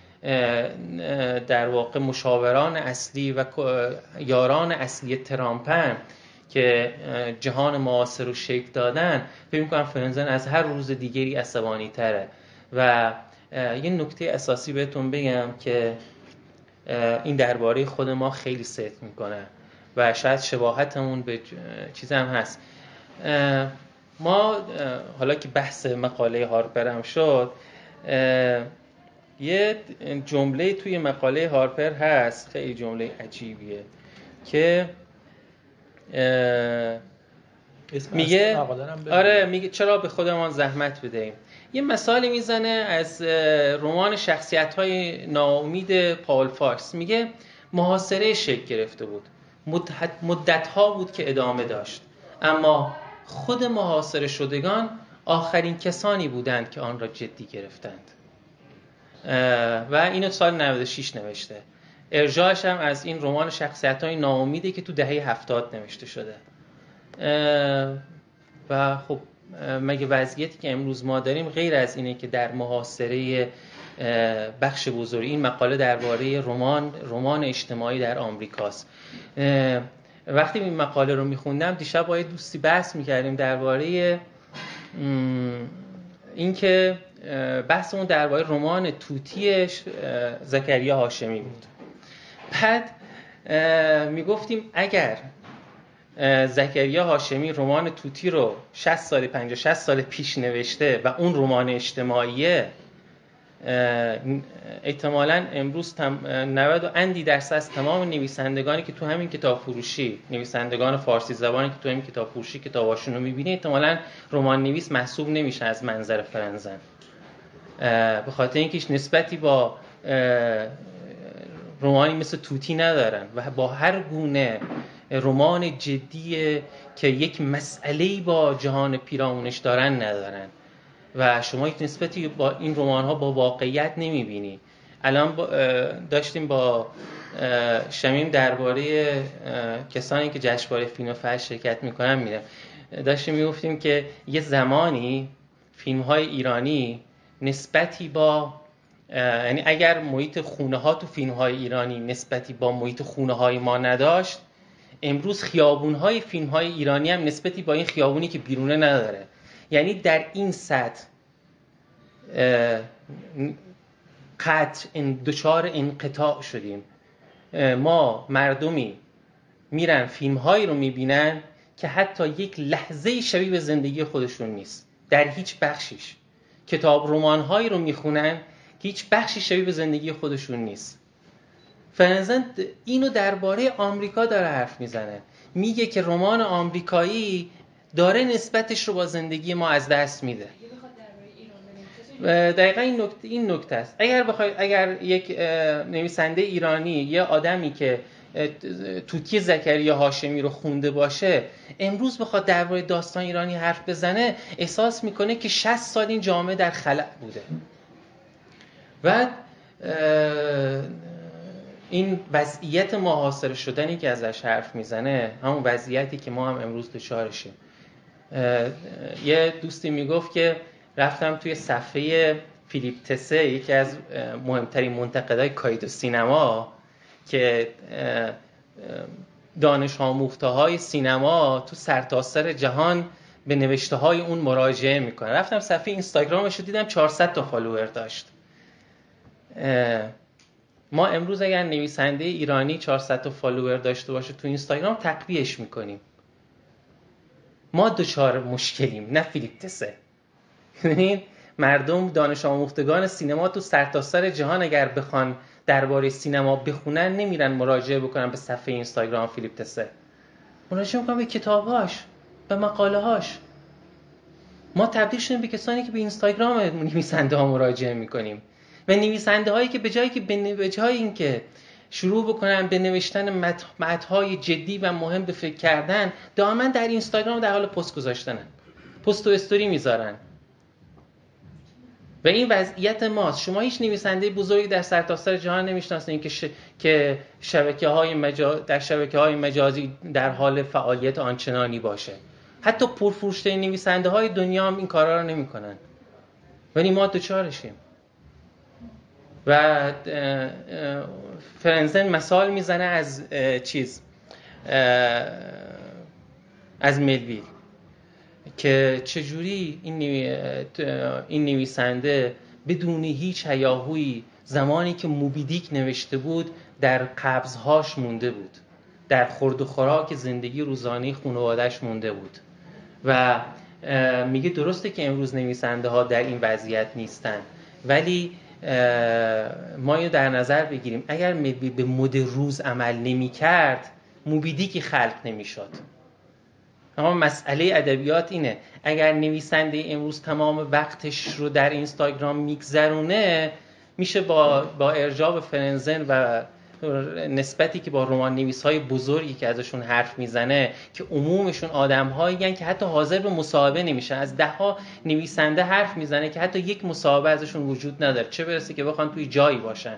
در واقع مشاوران اصلی و یاران اصلی ترامپن که جهان معاصر رو شکل دادن، فکر می‌کنم فرنزن از هر روز دیگری عصبانی تره. و یه نکته اساسی بهتون بگم که این درباره خود ما خیلی صدق میکنه و شاید شباهتمون به چیز هم هست. ما حالا که بحث مقاله هارپر هم شد، یه جمله توی مقاله هارپر هست خیلی جمله عجیبیه که میگه چرا به خودمان زحمت بدهیم. یه مثالی میزنه از رمان شخصیت‌های ناامید پاول فاکس. میگه محاصره شکل گرفته بود، مدت‌ها بود که ادامه داشت، اما خود محاصره شدگان آخرین کسانی بودند که آن را جدی گرفتند. و اینو سال 96 نوشته. ارجاعش هم از این رمان شخصیت‌های ناامیده که تو دهه 70 نوشته شده. و خب مگه وضعیتی که امروز ما داریم غیر از اینه که در محاصره بخش بزرگی، این مقاله درباره رمان اجتماعی در آمریکاست. وقتی این مقاله رو میخوندم دیشب با یه دوستی بحث میکردیم درباره این که بحثمون درباره رمان توتی زکریا هاشمی بود. بعد میگفتیم اگر زکریا هاشمی رمان توتی رو 60 سال پیش نوشته و اون رمان اجتماعیه، احتمالاً امروز 90% از تمام نویسندگانی که تو همین کتاب فروشی، نویسندگان فارسی زبانی که تو همین کتاب فروشی کتاباشون رو می‌بینی، احتمالاً رمان نویس محسوب نمیشه از منظر فرنزن، به خاطر اینکه هیچ نسبتی با رمانی مثل توتی ندارن و با هر گونه رمان جدی که یک مسئله‌ای با جهان پیرامونش دارن ندارن و شما یک نسبتی با این رمان‌ها با واقعیت نمی‌بینی. الان داشتیم با شمیم درباره کسانی که جشنواره فیلم و فجر شرکت می‌کنن داشتیم می‌گفتیم که یه زمانی فیلم‌های ایرانی نسبتی با، یعنی اگر محیط خونه‌ها تو فیلم‌های ایرانی نسبتی با محیط خونه‌های ما نداشت، امروز خیابون‌های فیلم‌های ایرانی هم نسبتی با این خیابونی که بیرونه نداره. یعنی در این سطح دچار انقطاع شدیم. ما مردمی میرن فیلم‌هایی رو میبینن که حتی یک لحظه شبیه به زندگی خودشون نیست در هیچ بخشیش. کتاب رمان‌هایی رو میخونن که هیچ بخشی شبیه به زندگی خودشون نیست. فرنزن اینو درباره آمریکا داره حرف میزنه، میگه که رمان آمریکایی داره نسبتش رو با زندگی ما از دست میده. دقیقاً این نکته است. اگر یک نویسنده ایرانی، یه آدمی که توتی زکریا هاشمی رو خونده باشه، امروز بخواد درباره داستان ایرانی حرف بزنه، احساس میکنه که 60 سال این جامعه در خلأ بوده. و این وضعیت محاصره شدنی که ازش حرف میزنه همون وضعیتی که ما هم امروز دچارشیم. یه دوستی میگفت که رفتم توی صفحه فیلیپ تسه، یکی از مهمترین منتقدای کایدو سینما که دانش آموخته‌های سینما تو سرتاسر جهان به نوشته‌های اون مراجعه میکنه. رفتم صفحه اینستاگرامش رو دیدم 400 تا فالوور داشت. ما امروز اگر نویسنده ایرانی 400 تا فالوور داشته باشه تو اینستاگرام تقویهش میکنیم. ما دچار مشکلیم، نه فیلیپ تسه. مردم دانش آموختگان سینما تو سرتاسر جهان اگر بخوان درباره سینما بخونن نمیرن مراجعه بکنن به صفحه اینستاگرام فیلیپ تسه، مراجعه میکنن به کتاباش، به مقاله هاش. ما تبدیل شدیم به کسانی که به اینستاگرام نویسنده ها مراجعه میکنیم و نویسنده هایی که به جای اینکه شروع بکنن به نوشتن متن‌های جدی و مهم به فکر کردن، دائما در اینستاگرام در حال پست گذاشتنن، پست و استوری میذارن. و این وضعیت ماست. شما هیچ نویسنده بزرگی در سرتاسر جهان نمیشناسید که در شبکه‌های مجازی در حال فعالیت آنچنانی باشه. حتی پرفروش‌ترین نویسنده‌های دنیا هم این کارا رو نمی‌کنن. ولی ما دوچارشیم. و فرنزن مثال میزنه از ملویل که چجوری این نویسنده بدون هیچ هیاهویی زمانی که موبی دیک نوشته بود در قبضهاش مونده بود، در خورد و خوراک زندگی روزانه خانواده‌اش مونده بود. و میگه درسته که امروز نویسنده ها در این وضعیت نیستن، ولی ما اینو در نظر بگیریم اگر ملویل به مد روز عمل نمی کرد موبی دیکی خلق نمی شد. اما مسئله ادبیات اینه اگر نویسنده امروز تمام وقتش رو در اینستاگرام میگذرونه، میشه با ارجاع به فرنزن و نسبتی که با رمان نویس‌های بزرگی که ازشون حرف میزنه که عمومشون آدم‌هایی که حتی حاضر به مصاحبه نمیشن، از ده‌ها نویسنده حرف میزنه که حتی یک مصاحبه ازشون وجود نداره، چه برسه که بخوان توی جایی باشن.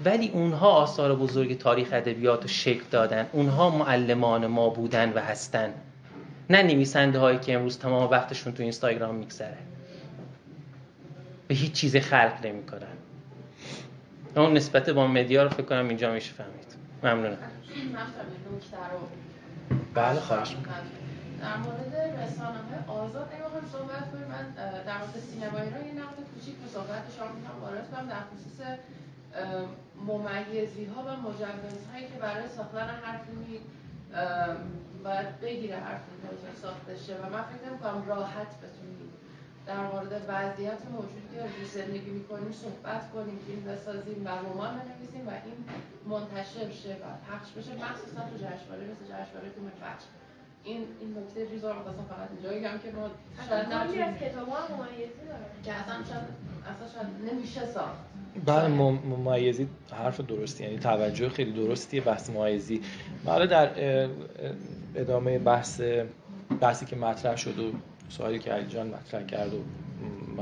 ولی اونها آثار بزرگ تاریخ ادبیات رو شکل دادن، اونها معلمان ما بودن و هستن، نه نویسنده هایی که امروز تمام وقتشون تو اینستاگرام میگذره به هیچ چیز خلق نمی‌کنن. اون نسبت با مدیا رو فکر کنم اینجا میشه فهمید. ممنونم. بله خواهش می‌کنم. در مورد رسانه‌های آزاد نمی‌خوام صحبت کنیم. من در مورد سینما ایران یه نقد کوچیک به صحبت شما می‌خوام وارد کنم در خصوص ممیزی‌ها و مجوزهایی که برای ساختن هر فیلمی باید بگیره هر فیلمی که ساخته شه و من فکر نمی‌کنم راحت بتونیم در مورد وضعیت موجودی که روی زندگی می‌کنیم صحبت کنیم، فیلم بسازیم و رمان بنویسیم و این منتشر شه و پخش بشه، مخصوصا تو جشنواره مثل جشنواره فیلم فجر. این نکته ریز رو مثلا فقط اینجا بگم که ما شاید نتونیم از کتاب‌ها ممیزی داره که اصلا شاید نمیشه ساخت. بله ممیزی حرف درستی، یعنی توجه خیلی درستیه بحث ممیزی. حالا در ادامه بحثی که مطرح شد و سوالی که علی جان مطرح کرد و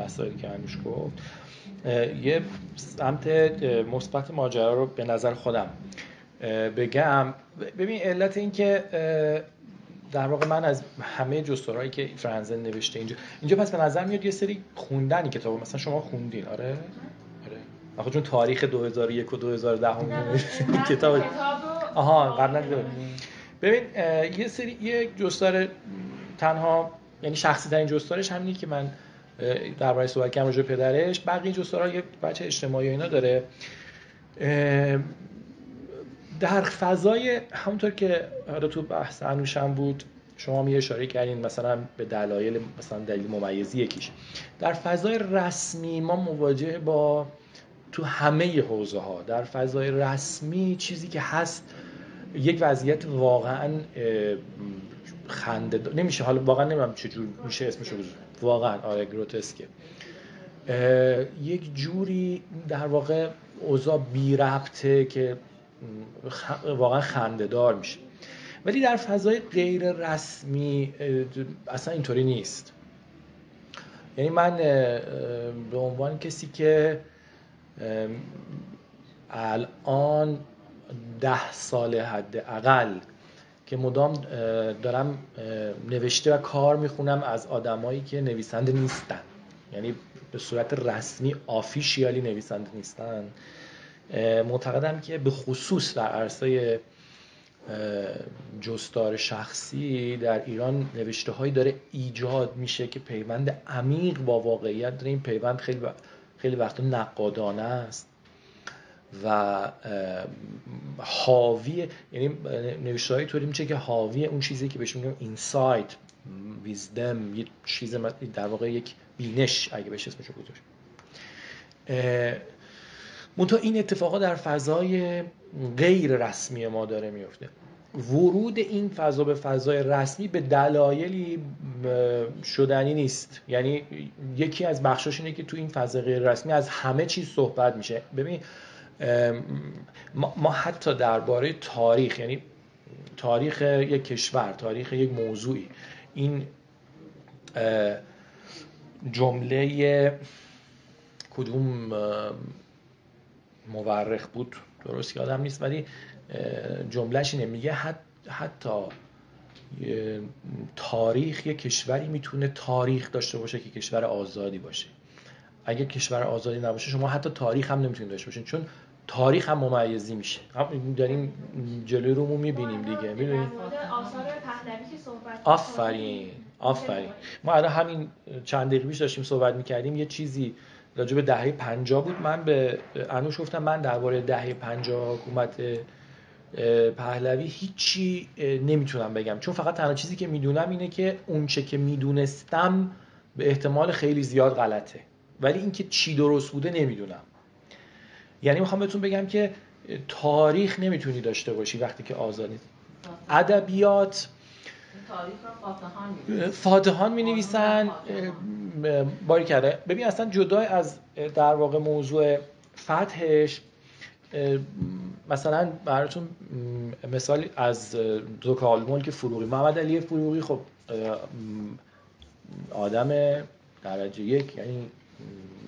مسائلی که انوش گفت، یه سمت مثبت ماجرا رو به نظر خودم بگم. ببین علت این که در واقع من از همه جستارهایی که فرنزن نوشته اینجا پس به نظر میاد یه سری خوندنی کتابو مثلا شما خوندین. آره آخه چون تاریخ 2001 و 2010 کتاب قبلا ببین یه جستار تنها، یعنی شخصی ترین جستارش همینی که من درباره صحبت کردم راجع به پدرش. بقیه جستارها یه بچه اجتماعی اینا داره در فضای همونطور که حالا تو بحث انوشم بود شما می اشاره کردین مثلا به دلایل، مثلا دلیل ممیزی یکیش در فضای رسمی ما مواجه با تو همه حوزه ها در فضای رسمی چیزی که هست یک وضعیت واقعا خنده نمیشه، حالا واقعا نمیدونم چجور میشه اسمشو بذارم، واقعا گروتسکه، یک جوری در واقع اوضاع بی ربطه که واقعا خنده‌دار میشه. ولی در فضای غیر رسمی اصلا اینطوری نیست. یعنی من به عنوان کسی که الان 10 سال حداقل که مدام دارم نوشته و کار میخونم از آدمایی که نویسنده نیستن، یعنی به صورت رسمی آفیشیالی نویسنده نیستن، معتقدم که به خصوص در عرصه جستار شخصی در ایران نوشته هایی داره ایجاد میشه که پیوند عمیق با واقعیت داره. این پیوند خیلی وقتا نقادانه است و حاوی، یعنی نوشته هایی طوری میشه که حاوی اون چیزی که بهش میگم اینسایت ویزدم، یه چیز در واقع یک بینش اگه بشه اسمشو گذاشت. منتها این اتفاقا در فضای غیر رسمی ما داره میفته. ورود این فضا به فضای رسمی به دلایلی شدنی نیست. یعنی یکی از بخشاش اینه که تو این فضا غیر رسمی از همه چیز صحبت میشه. ببین ما حتی درباره تاریخ، یعنی تاریخ یک کشور، تاریخ یک موضوعی، این جمله کدوم مورخ بود درست یادم نیست، ولی جملهش اینه، میگه حتی تاریخ یک کشوری میتونه تاریخ داشته باشه که کشور آزادی باشه. اگه کشور آزادی نباشه شما حتی تاریخ هم نمیتونید داشته باشین، چون تاریخ هم ممیزی میشه. داریم جلوی رومو میبینیم دیگه، میبینید آثار پهلوی که صحبت آفرین. ما الان همین چند دقیقه پیش داشتیم صحبت میکردیم، یه چیزی راجع به دهه 50 بود. من به انوش گفتم من درباره دهه 50 حکومت پهلوی هیچی نمیتونم بگم، چون فقط تنها چیزی که میدونم اینه که اون چه که میدونستم به احتمال خیلی زیاد غلطه، ولی اینکه چی درست بوده نمیدونم. یعنی میخوام بهتون بگم که تاریخ نمیتونی داشته باشی وقتی که آزادی. ادبیات فاتحان می نویسن باری کرده. ببین اصلا جدا از در واقع موضوع فتحش، مثلا براتون مثال از زکالملک فروغی، محمد علی فروغی خب آدم درجه یک، یعنی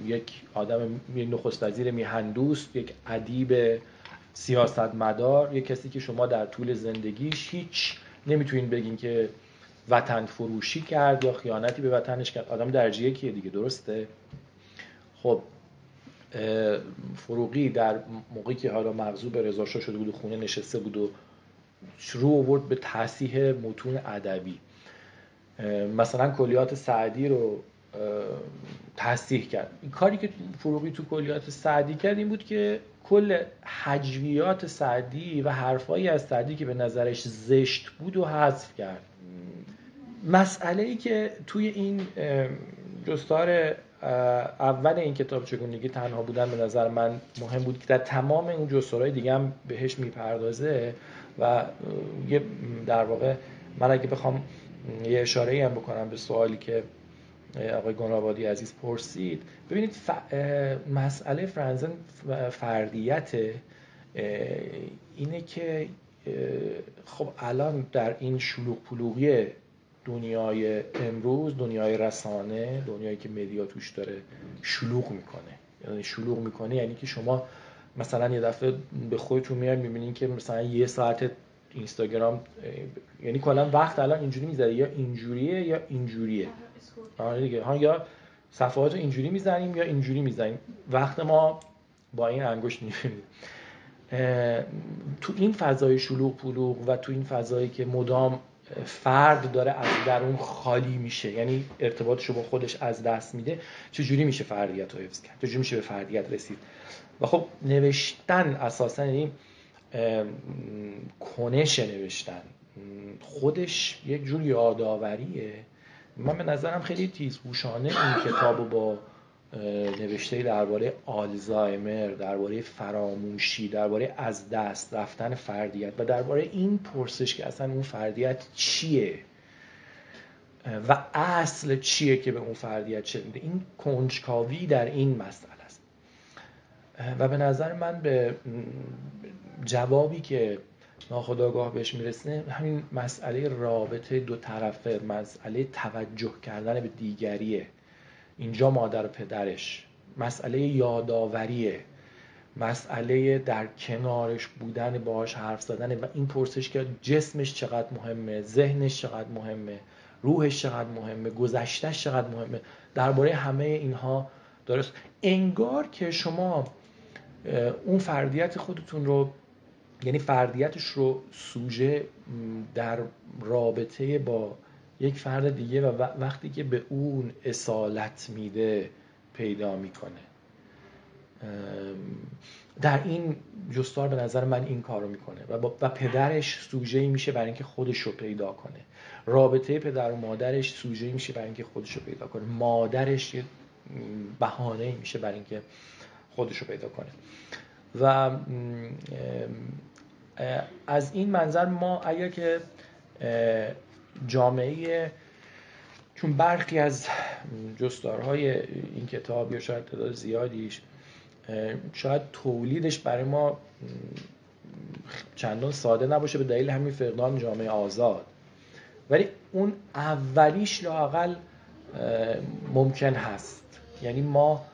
یک آدم نخست وزیر میهندوست، یک ادیب سیاستمدار، یک کسی که شما در طول زندگیش هیچ نمیتونین بگین که وطن فروشی کرد یا خیانتی به وطنش کرد. آدم درجه یکیه دیگه، درسته؟ خب فروغی در موقعی که حالا مغضوب به رضا شاه شده بود و خونه نشسته بود و شروع آورد به تصحیح متون ادبی، مثلا کلیات سعدی رو تصحیح کرد. این کاری که فروغی تو کلیات سعدی کرد این بود که کل هجویات سعدی و حرفایی از سعدی که به نظرش زشت بود و حذف کرد. مسئله‌ای که توی این جستار اول این کتاب چگونگی تنها بودن به نظر من مهم بود که در تمام اون جستارهای دیگه هم بهش میپردازه و یه در واقع من اگه بخوام یه اشاره‌ای هم بکنم به سوالی که آقای گنابادی عزیز پرسید، ببینید مسئله فرانزن فردیت اینه که خب الان در این شلوغ پلوغی دنیای امروز، دنیای رسانه، دنیایی که مدیا توش داره شلوغ میکنه. یعنی شلوغ میکنه یعنی که شما مثلا یه دفعه به خودتون میاد میبینین که مثلا یه ساعت اینستاگرام، یعنی کلا وقت الان اینجوری میذاره، یا اینجوریه یا اینجوریه. آره دیگه، ها یا صفحات رو اینجوری میزنیم یا اینجوری میزنیم. وقت ما با این انگشت میبینیم. تو این فضای شلوغ پلوغ و تو این فضایی که مدام فرد داره از درون خالی میشه، یعنی ارتباطش رو با خودش از دست میده، چجوری میشه فردیت رو حفظ کرد؟ چجوری میشه به فردیت رسید؟ و خب نوشتن اساسا، یعنی کنش نوشتن خودش یک جور یادآوریه. من به نظرم خیلی تیزهوشانه این کتابو با نوشته درباره آلزایمر، درباره فراموشی، درباره از دست رفتن فردیت و درباره این پرسش که اصلا اون فردیت چیه و اصل چیه که به اون فردیت چه میده، این کنجکاوی در این مسئله است. و به نظر من به جوابی که ناخودآگاه بهش میرسه همین مسئله رابطه دو طرفه، مسئله توجه کردن به دیگریه، اینجا مادر و پدرش، مسئله یاداوریه، مسئله در کنارش بودن، باهاش حرف زدن و این پرسش که جسمش چقدر مهمه، ذهنش چقدر مهمه، روحش چقدر مهمه، گذشتهش چقدر مهمه. درباره همه اینها درست انگار که شما اون فردیت خودتون رو، یعنی فردیتش رو سوژه در رابطه با یک فرد دیگه و وقتی که به اون اصالت میده پیدا میکنه. در این جستار به نظر من این کارو میکنه و پدرش سوژه‌ای میشه برای اینکه خودش رو پیدا کنه. رابطه پدر و مادرش سوژه‌ای میشه برای اینکه خودش رو پیدا کنه. مادرش یه بهانه‌ای میشه برای اینکه خودش رو پیدا کنه. و از این منظر ما اگر که جامعه، چون برخی از جستارهای این کتاب یا شاید تعداد زیادیش شاید تولیدش برای ما چندان ساده نباشه به دلیل همین فقدان جامعه آزاد، ولی اون اولیش لااقل ممکن هست. یعنی ما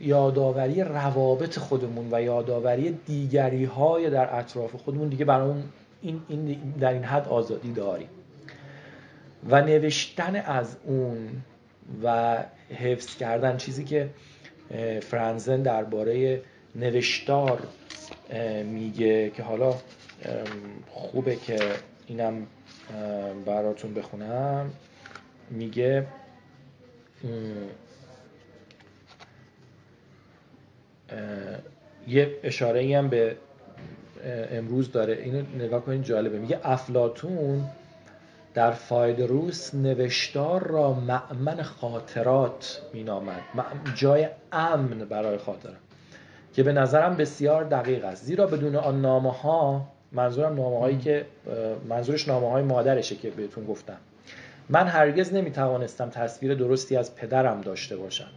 یادآوری روابط خودمون و یادآوری دیگری های در اطراف خودمون دیگه برامون این در این حد آزادی داریم و نوشتن از اون و حفظ کردن، چیزی که فرانزن درباره نوشتار میگه که حالا خوبه که اینم براتون بخونم. میگه یه اشاره‌ای هم به امروز داره، اینو نگاه کنید جالبه. میگه افلاطون در فایدروس نوشتار را مأمن خاطرات مینامد، جای امن برای خاطرات، که به نظرم بسیار دقیق است، زیرا بدون آن نامه‌ها، منظورم نامه‌هایی که منظورش نامه‌های مادرشه که بهتون گفتم، من هرگز نمیتوانستم تصویر درستی از پدرم داشته باشم.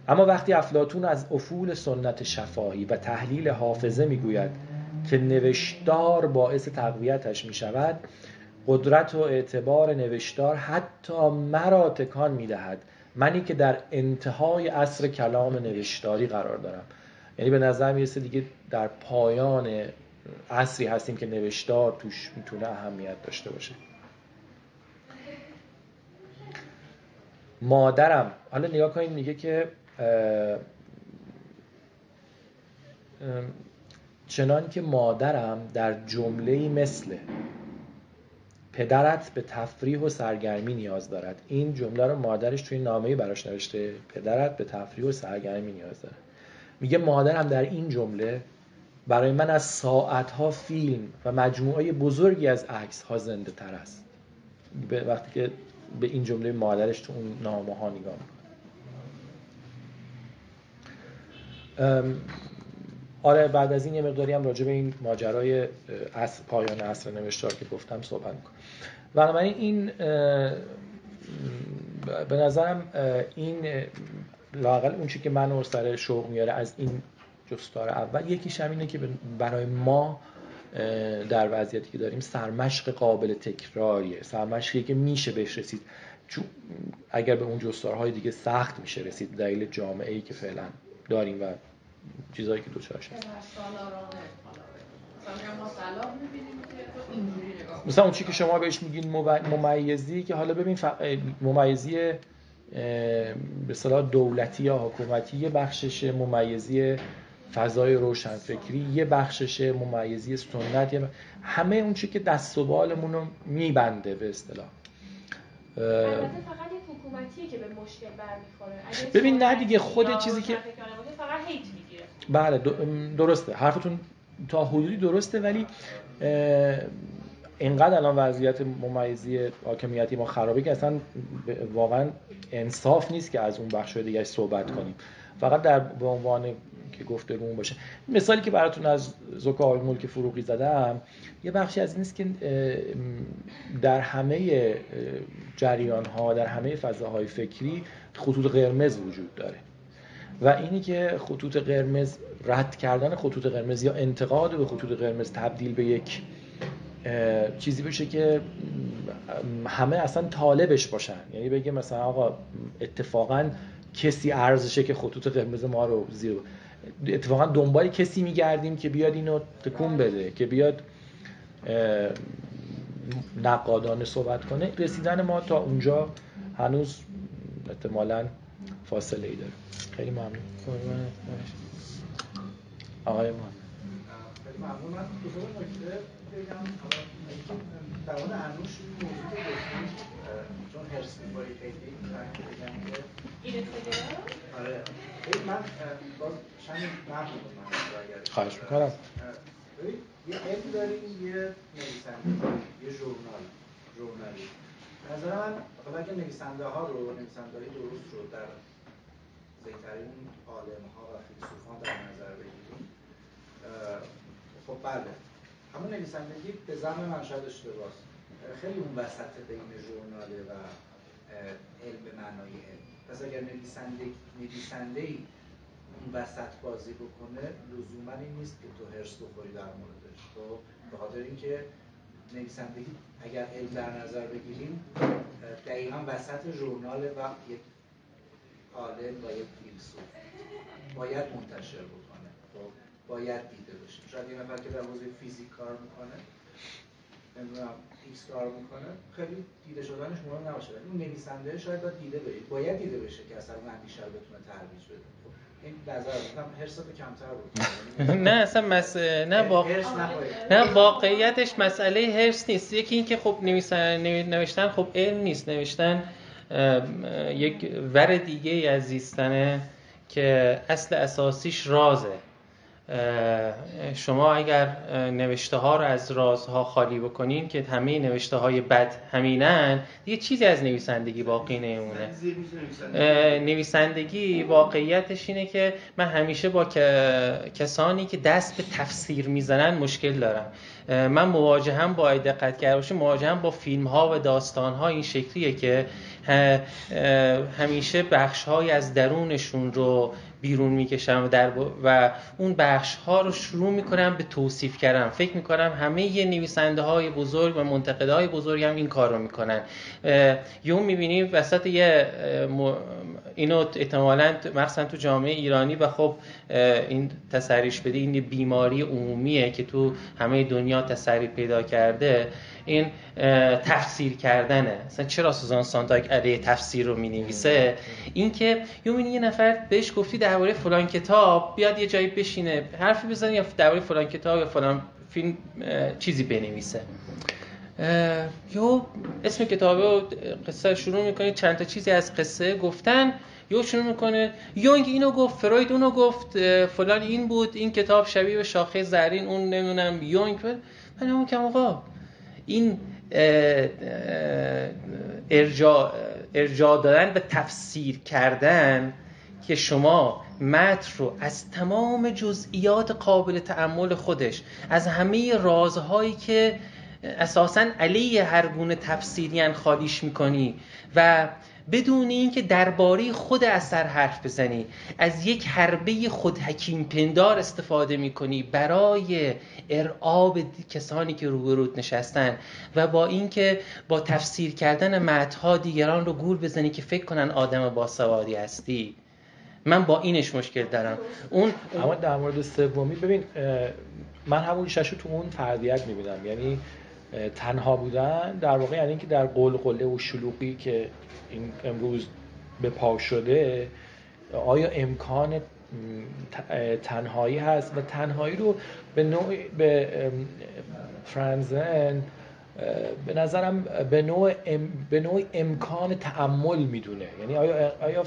اما وقتی افلاطون از افول سنت شفاهی و تحلیل حافظه میگوید که نوشتار باعث تقویتش میشود، قدرت و اعتبار نوشتار حتی مرا تکان میدهد، منی که در انتهای عصر کلام نوشتاری قرار دارم. یعنی به نظر میرسه دیگه در پایان عصری هستیم که نوشتار توش میتونه اهمیت داشته باشه. مادرم، حالا نگاه کنید، میگه که چنان که مادرم در جمله‌ای مثل پدرت به تفریح و سرگرمی نیاز دارد. این جمله رو مادرش توی نامه‌ای براش نوشته، پدرت به تفریح و سرگرمی نیاز دارد. میگه مادرم در این جمله برای من از ساعتها فیلم و مجموعه بزرگی از عکس‌ها زنده تر است. وقتی که به این جمله مادرش تو اون نامه‌ها نگاه می‌کنه. آره بعد از این یه مقداری هم راجع به این ماجرای پایان عصر نوشتار که گفتم صحبت می‌کنم. بنابراین این به نظرم این لااقل اون چیزی که منو سر شوق میاره از این جستار اول، یکیش همینه که برای ما در وضعیتی که داریم سرمشق قابل تکراریه، سرمشقی که میشه بهش رسید، چون اگر به اون جستارهای دیگه سخت میشه رسید دلیل جامعه‌ای که فعلا داریم و چیزایی که دوچارش هست. مثلا اون چیزی که شما بهش میگین ممیزی، که حالا ببین ممیزی به اصطلاح دولتی یا حکومتی یه بخشش، ممیزی فضای روشنفکری یه بخشش، ممیزی سنت همه اون چیزی که دست و بالمون رو میبنده به اصطلاح. البته فقط یک حکومتیه که به مشکل برمیخوره. ببین نه دیگه، خود چیزی که فقط هیت میگیره. بله درسته، حرفتون تا حدودی درسته، ولی اینقدر الان وضعیت ممیزی حاکمیتی ما خرابه که اصلا واقعا انصاف نیست که از اون بخش‌های دیگه صحبت کنیم، فقط در به عنوان که گفتگو باشه. مثالی که براتون از زکای ملک فروغی زدم یه بخشی از این است که در همه جریان‌ها، در همه فضاهای فکری خطوط قرمز وجود داره و اینی که خطوط قرمز، رد کردن خطوط قرمز یا انتقاد به خطوط قرمز تبدیل به یک چیزی بشه که همه اصلا طالبش باشن، یعنی بگه مثلا آقا اتفاقا کسی ارزشه که خطوط قرمز ما رو زیر، اتفاقا دنبال کسی میگردیم که بیاد اینو تکون بده، که بیاد نقادانه صحبت کنه. رسیدن ما تا اونجا هنوز احتمالاً فاصله ای داره. خیلی ممنون. آقای ما خیلی ممنون. من دو تا نکته بگم. در مورد انوش موضوع که گفتید، چون هرس می‌خوری خیلی بگم که این آره من باز چند نقل کنم اگر خواهش می‌کنم. ببین یه علم داریم، یه نویسنده، یه ژورنالی. به نظر من اگه نویسنده‌ها رو نویسنده‌های درست رو در بهترین عالم‌ها و فیلسوفان در نظر بگیریم، خب بله همون نویسندگی به زعم من شاید اشتباهه، خیلی اون وسط بین ژورناله و علم به معنای علم. پس اگر نویسنده‌ای اون وسط بازی بکنه لزوما این نیست که تو هرس بخوری در موردش. تو به خاطر اینکه نویسندگی اگر علم در نظر بگیریم دقیقاً وسط ژورنال و یک عالم و یک فیلسوف باید منتشر بکنه، باید دیده بشه. شاید یه نفر که در حوزه فیزیک کار میکنه، نمیدونم ایکس کار میکنه، خیلی دیده شدنش مهم نباشه، ولی اون نویسنده شاید باید دیده بشه که اصلا اون اندیشه رو بتونه ترویج بده. این نظر من هرست کمتر بود. نه اصلا نه واقعیتش مسئله هرس نیست. یکی این که خب نوشتن خب علم نیست، نوشتن یک ور دیگه از زیستنه که اصل اساسیش رازه. شما اگر نوشته ها رو از رازها خالی بکنین که همه نوشته های بد همینن، دیگه چیزی از نویسندگی باقی نمیمونه. نویسندگی واقعیتش اینه که من همیشه با کسانی که دست به تفسیر میزنن مشکل دارم. من مواجهم با دقت کرده باشم، مواجهم با فیلم ها و داستان ها این شکلیه که همیشه بخش های از درونشون رو بیرون میکشم و اون بخش ها رو شروع میکنم به توصیف کردن. فکر میکنم همه ی نویسنده های بزرگ و منتقده های بزرگ هم این کار رو میکنن. یهو میبینیم وسط اینو احتمالاً مثلا تو جامعه ایرانی و خب این تسریش بده، این بیماری عمومیه که تو همه دنیا تسری پیدا کرده، این تفسیر کردنه. مثلا چرا سوزان سانتاگ علیه تفسیر رو می‌نویسه؟ این که یه نفر بهش گفتی درباره فلان کتاب بیاد یه جایی بشینه حرفی بزنه یا درباره فلان کتاب یا فلان فیلم چیزی بنویسه، اسم کتاب و قصه شروع میکنه، چند تا چیزی از قصه گفتن، شروع میکنه یونگ اینو گفت، فروید اونو گفت، فلان این بود، این کتاب شبیه به شاخه زرین، اون نمیدونم یونگ. من همون که آقا این ارجاع دادن به تفسیر کردن که شما متن رو از تمام جزئیات قابل تأمل خودش، از همه رازهایی که اساساً علیه هر گونه تفسیریان خالیش میکنی و بدون اینکه درباره خود اثر حرف بزنی، از یک حربه خود حکیم پندار استفاده میکنی برای ارعاب کسانی که روبروت نشستن و با اینکه با تفسیر کردن متن‌ها دیگران رو گول بزنی که فکر کنن آدم باسوادی هستی. من با اینش مشکل دارم. اما در مورد سومی ببین، من همون ششو تو اون فردیت میبینم، یعنی تنها بودن در واقع یعنی اینکه در قلقله و شلوغی که این امروز به پا شده آیا امکان تنهایی هست و تنهایی رو به فرانزن به نظرم به نوع امکان تأمل میدونه. یعنی آیا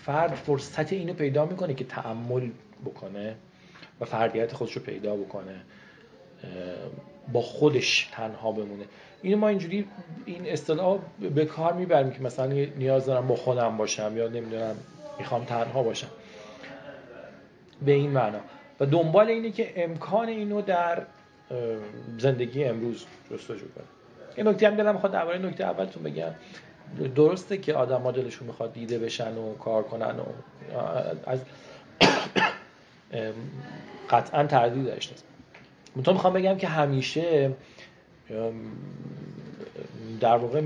فرد فرصت اینو پیدا میکنه که تأمل بکنه و فردیت خودش رو پیدا بکنه، با خودش تنها بمونه. اینو ما اینجوری این اصطلاح به کار میبریم که مثلا نیاز دارم با خودم باشم یا نمیدونم میخوام تنها باشم به این معنا، و دنبال اینه که امکان اینو در زندگی امروز جستجو کنه. این نکته هم دلم میخواد درباره نکته اولتون بگم. درسته که آدم‌ها دلشون میخواد دیده بشن و کار کنن و از قطعا تردید داشته. منتها میخوام بگم که همیشه در واقع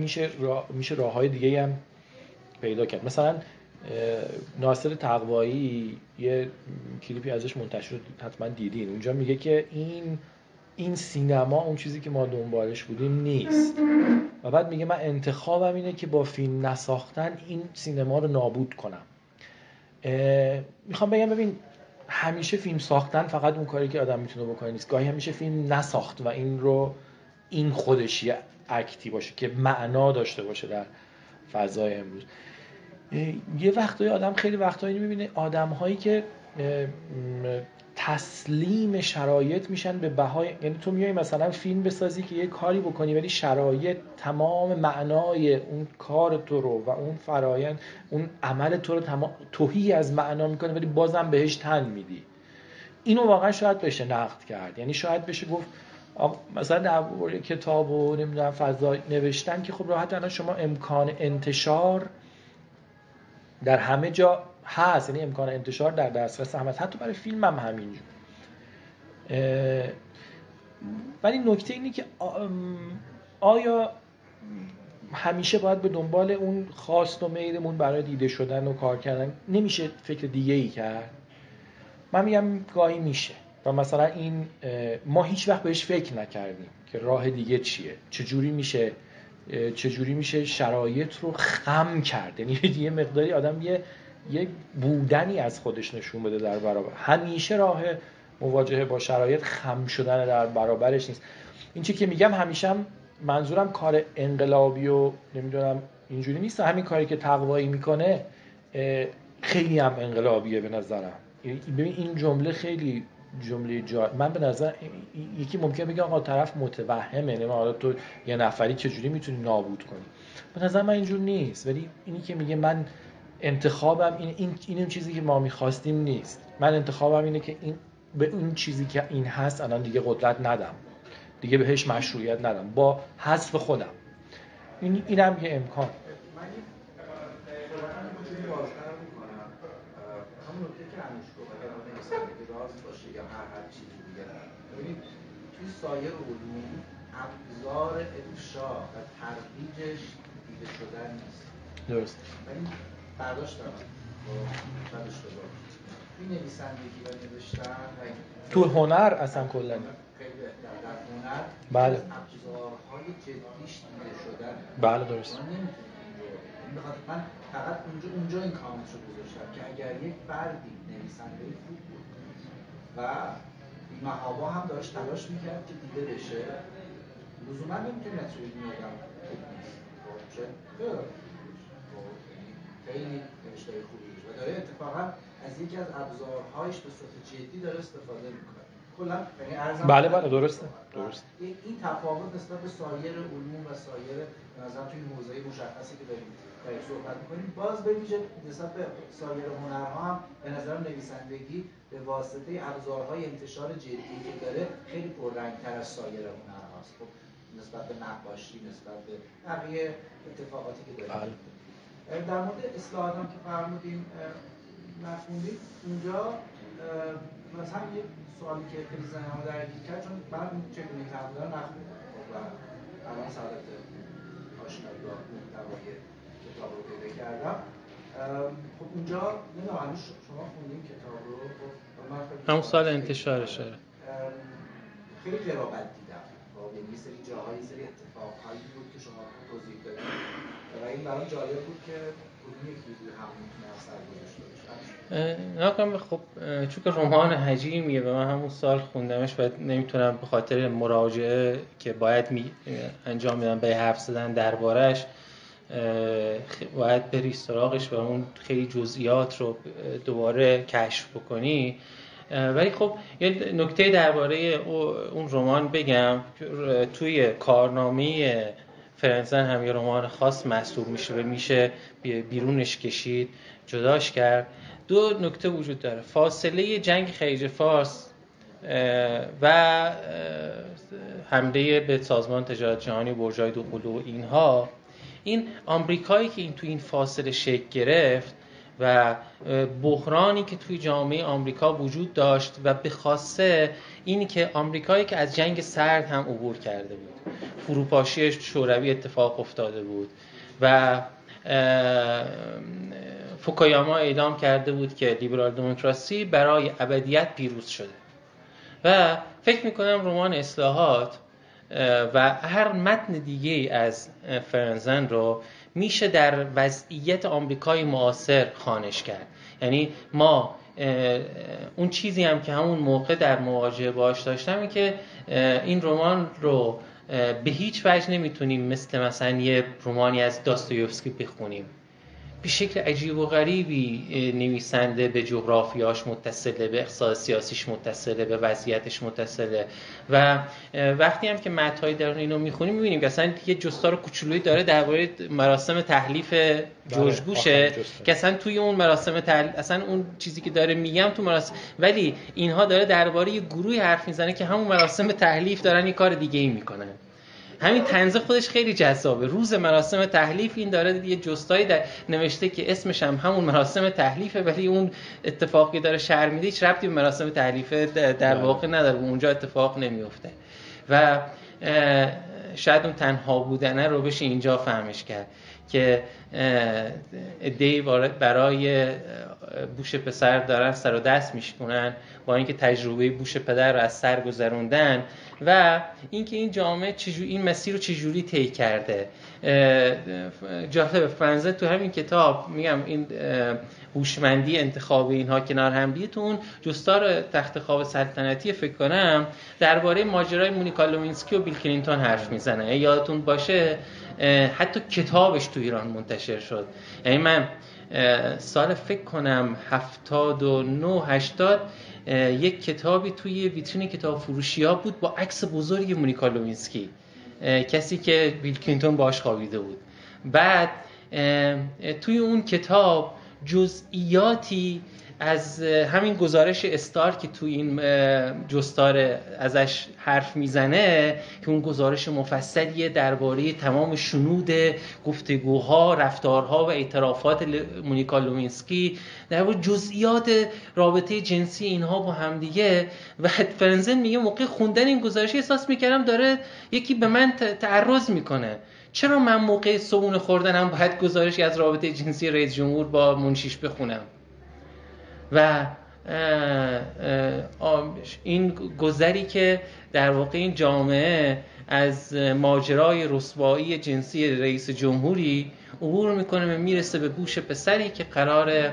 میشه راه‌های دیگه هم پیدا کرد. مثلا ناصر تقوایی یه کلیپی ازش منتشر حتما دیدین، اونجا میگه که این سینما اون چیزی که ما دنبالش بودیم نیست، و بعد میگه من انتخابم اینه که با فیلم نساختن این سینما رو نابود کنم. میخوام بگم ببین، همیشه فیلم ساختن فقط اون کاری که آدم میتونه بکنه نیست. گاهی همیشه فیلم نساخت و این خودش یه اکتی باشه که معنا داشته باشه در فضای امروز. یه وقتایی آدم خیلی وقتایی میبینه آدم‌هایی که تسلیم شرایط میشن به بهای، یعنی تو میای مثلا فیلم بسازی که یه کاری بکنی ولی شرایط تمام معنای اون کار تو رو و اون فرایند اون عمل تو رو تهی از معنا میکنه ولی بازم بهش تن میدی. اینو واقعا شاید بشه نقد کرد، یعنی شاید بشه گفت مثلا در کتاب و نمیدونم فضا نوشتن که خب راحت الان شما امکان انتشار در همه جا هست، یعنی امکان انتشار در دسترس همه، حتی برای فیلم هم همینجور. ولی نکته اینه که آیا همیشه باید به دنبال اون خواست و میلمون برای دیده شدن و کار کردن نمیشه فکر دیگه ای کرد؟ من میگم گاهی میشه و مثلا این ما هیچ وقت بهش فکر نکردیم که راه دیگه چیه، چجوری میشه شرایط رو خم کرد، یعنی یه مقداری آدم یه بودنی از خودش نشون بده در برابر. همیشه راه مواجهه با شرایط خم شدن در برابرش نیست. این چیزی که میگم همیشه هم منظورم کار انقلابی و نمیدونم اینجوری نیست. همین کاری که تقوایی میکنه خیلی هم انقلابیه به نظرم. ببین این جمله خیلی جمله من به نظر یکی ممکنه بگه آقا طرف متوهمه، نه حالا تو یه نفری چجوری میتونی نابود کنی. به نظر من اینجور نیست، ولی اینی که میگه من انتخابم این چیزی که ما می‌خواستیم نیست، من انتخابم اینه که این به اون چیزی که این هست الان دیگه قدرت ندم، دیگه بهش مشروعیت ندم با حذف خودم. اینم یه امکان. من این وجودی بازتر میکنم همون نکته که همیشه گفت اگر ما نویسندگی راست باشه یا هر چیزی دیگه. ببینید توی سایر علوم ابزار افشا و ترویجش دیده شدن نیست. درست. ولی برداشتم شاید اشتباه این نویسندگی و نوشتن تو هنر اصلا کلا خیلی بهتر در هنر بله ابزارهای جدیش دیده شدن. بله درست. من فقط اونجا این کامنت رو گذاشتم که اگر یک فردی نویسنده خوب بود و بی‌محابا هم داشت تلاش میکرد که دیده بشه، لزوما نمیتونه نتیجه این آدم خوب نیست. خیلی نوشته خوبی و داره اتفاقا از یکی از ابزارهایش به صورت جدی داره استفاده میکنه. کلا یعنی ارزم بله درسته. این تفاوت نسبت به سایر علوم و سایر مثلا توی حوزه مشخصی که داریم در صحبت میکنیم، باز به ویژه نسبت به سایر هنرها هم به نظر نویسندگی به واسطه ابزارهای انتشار جدی که داره خیلی پررنگ‌تر از سایر هنرهاست. خب نسبت به نقاشی، نسبت به بقیه اتفاقاتی که داریم. در مورد اصلاحات هم که فرمودیم نخوندیم اونجا مثلا یه سوالی که خیلی ذهنمو درگیر کرد، چون من چگونه تحلیل رو نخوندم و الان سعادت آشنایی با محتوای کتاب رو پیدا کردم. خب اونجا نمیدونم هنوز شما خوندیم کتاب رو؟ خب همون سال انتشارشه. خیلی قرابت دیدم. یعنی یه سری جاهایی، یه سری اتفاقهایی بود که شما توضیح دادید و این برام جالب بود که کدوم یکی هم میتونه اثر گذاشته باشه. خب چون که رمان حجیمیه و من همون سال خوندمش و نمیتونم به خاطر مراجعه که باید انجام بدم به حرف زدن دربارش باید بری سراغش و اون خیلی جزئیات رو دوباره کشف بکنی. ولی خب یه نکته درباره اون رمان بگم، توی کارنامه فرنزن هم یه رمان خاص محسوب میشه و میشه بیرونش کشید، جداش کرد. دو نکته وجود داره: فاصله جنگ خلیج فارس و حمله به سازمان تجارت جهانی و برج‌های دوقلو اینها، این آمریکایی که تو این فاصله شکل گرفت و بحرانی که توی جامعه آمریکا وجود داشت و به خاصه اینی که آمریکایی که از جنگ سرد هم عبور کرده بود، فروپاشی شوروی اتفاق افتاده بود و فوکویاما اعلام کرده بود که لیبرال دموکراسی برای ابدیت پیروز شده. و فکر میکنم رمان اصلاحات و هر متن دیگه از فرنزن رو میشه در وضعیت آمریکای معاصر خوانش کرد. یعنی ما اون چیزی هم که همون موقع در مواجهه باش داشتم این که این رمان رو به هیچ وجه نمیتونیم مثلا یه رمانی از داستایوفسکی بخونیم. به شکل عجیب و غریبی نویسنده به جغرافیاش متصله، به اقتصاد سیاسیش متصله، به وضعیتش متصله و وقتی هم که متن‌های درون اینو میخونیم میبینیم که اصلا یه جستار کوچولویی داره درباره مراسم تحلیف جورج بوشه که اصلا توی اون مراسم تحلیف اصلا اون چیزی که داره میگم تو مراسم، ولی اینها داره درباره یه گروهی حرف میزنه که همون مراسم تحلیف دارن یه کار دیگه‌ای میکنن. همین طنز خودش خیلی جذابه. روز مراسم تحلیف این داره یه جستایی در نوشته که اسمش هم همون مراسم تحلیفه، ولی اون اتفاقی داره شرح میده هیچ ربطی به مراسم تحلیفه در واقع نداره، اونجا اتفاق نمیفته و شاید اون تنها بودنه رو بشه اینجا فهمش کرد که عده‌ای برای بوش پسر دارن سر و دست میشکنن با اینکه تجربه بوش پدر رو از سر گذروندن و اینکه این جامعه چجوری این مسیر رو چجوری طی کرده. جالب فرانزن تو همین کتاب میگم این هوشمندی انتخاب اینها کنار هم بیه تو اون جستار تخت خواب سلطنتی فکر کنم درباره ماجرای مونیکا لوینسکی و بیل کلینتون حرف میزنه. یادتون باشه حتی کتابش تو ایران منتشر شد. یعنی من سال فکر کنم 79-80 یک کتابی توی ویترین کتاب فروشی‌ها بود با عکس بزرگ مونیکا لوینسکی، کسی که بیل کلینتون باهاش خوابیده بود. بعد توی اون کتاب جزئیاتی از همین گزارش استار که توی این جستار ازش حرف میزنه که اون گزارش مفصلیه درباره تمام شنود گفتگوها، رفتارها و اعترافات مونیکا لوینسکی، درباره جزئیات رابطه جنسی اینها با هم دیگه. و فرانزن میگه موقع خوندن این گزارش احساس میکردم داره یکی به من تعرض میکنه. چرا من موقع صبحونه خوردنم باید گزارشی از رابطه جنسی رئیس جمهور با منشیش بخونم؟ و این گذری که در واقع این جامعه از ماجرای رسوایی جنسی رئیس جمهوری عبور میکنه و میرسه به بوش پسری که قرار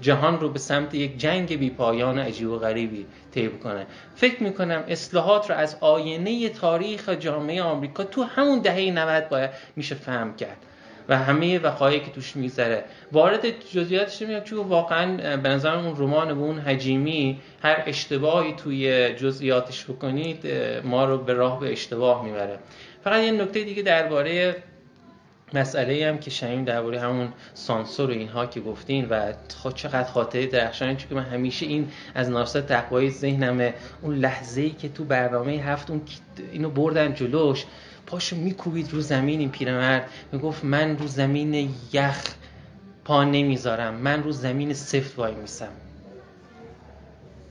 جهان رو به سمت یک جنگ بی پایان عجیب و غریبی طی کنه. فکر میکنم اصلاحات رو از آینه تاریخ جامعه آمریکا تو همون دهه 90 باید میشه فهم کرد و همه وقایعی که توش میذاره. وارد جزئیاتش نمیام چون واقعا به نظر اون رمان به اون حجیمی هر اشتباهی توی جزئیاتش بکنید ما رو به راه به اشتباه میبره. فقط یه نکته دیگه درباره مسئله هم که شنیدیم درباره همون سانسور و اینها که گفتین و چقدر خاطره درخشانه، چون من همیشه این از ناصر تقوایی ذهنمه اون لحظه‌ای که تو برنامه هفت اون اینو بردن جلوش، پاشو میکوبید رو زمین، این پیرمرد میگفت من رو زمین یخ پا نمیذارم، من رو زمین سفت وای میسم،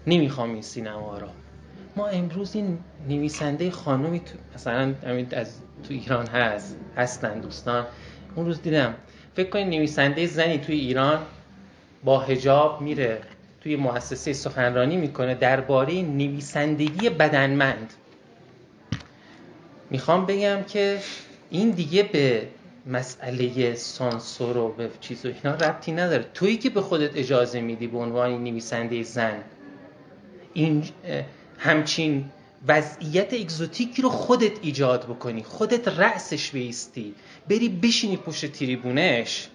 نمیخوام این سینما را. ما امروز این نویسنده خانومی مثلا از تو ایران هستن دوستان، اون روز دیدم فکر کنید نویسنده زنی توی ایران با حجاب میره توی مؤسسه سخنرانی میکنه درباره نویسندگی بدنمند. میخوام بگم که این دیگه به مسئله سانسور و به چیز و اینا ربطی نداره. تویی که به خودت اجازه میدی به عنوان نویسنده زن این همچین وضعیت اگزوتیکی رو خودت ایجاد بکنی، خودت رأسش بیستی، بری بشینی پشت تریبونش،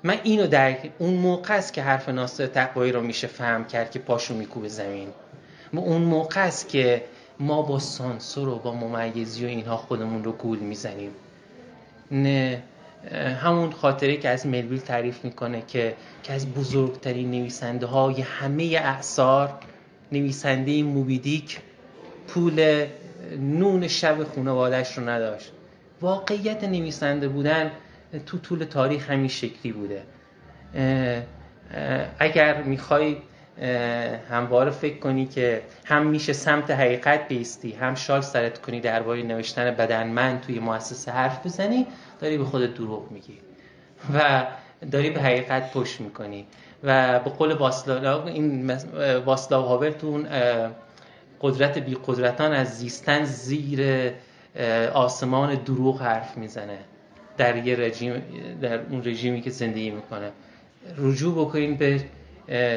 من اینو درک اون موقع است که حرف ناصر تقوایی رو میشه فهم کرد که پاشو میکوبه زمین. اون موقع است که ما با سانسور و با ممیزی و اینها خودمون رو گول میزنیم. نه همون خاطره که از ملویل تعریف میکنه که از بزرگترین نویسنده های همه اعصار، نویسنده موبیدیک، پول نون شب خانواده‌اش رو نداشت. واقعیت نویسنده بودن تو طول تاریخ همین شکلی بوده. اگر میخوای همواره فکر کنی که هم میشه سمت حقیقت بیستی، هم شال سرت کنی درباره نوشتن بدنمند توی مؤسسه حرف بزنی، داری به خودت دروغ میگی و داری به حقیقت پشت میکنی. و به قول واسلاو هاول تو اون قدرت بی قدرتان از زیستن زیر آسمان دروغ حرف میزنه در یه رژیم، در اون رژیمی که زندگی میکنه. رجوع بکنیم به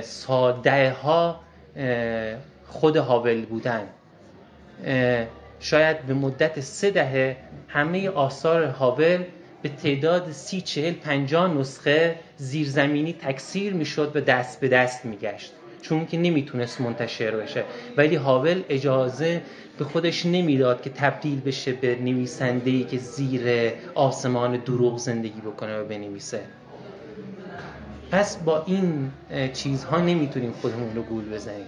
ساده ها خود هاول بودن. شاید به مدت 3 دهه همه آثار هاول به تعداد 30 40 50 نسخه زیرزمینی تکثیر میشد و دست به دست میگشت، چون که نمیتونست منتشر بشه. ولی هاول اجازه به خودش نمیداد که تبدیل بشه به نویسنده‌ای که زیر آسمان دروغ زندگی بکنه و بنویسه. پس با این چیزها نمیتونیم خودمون رو گول بزنیم.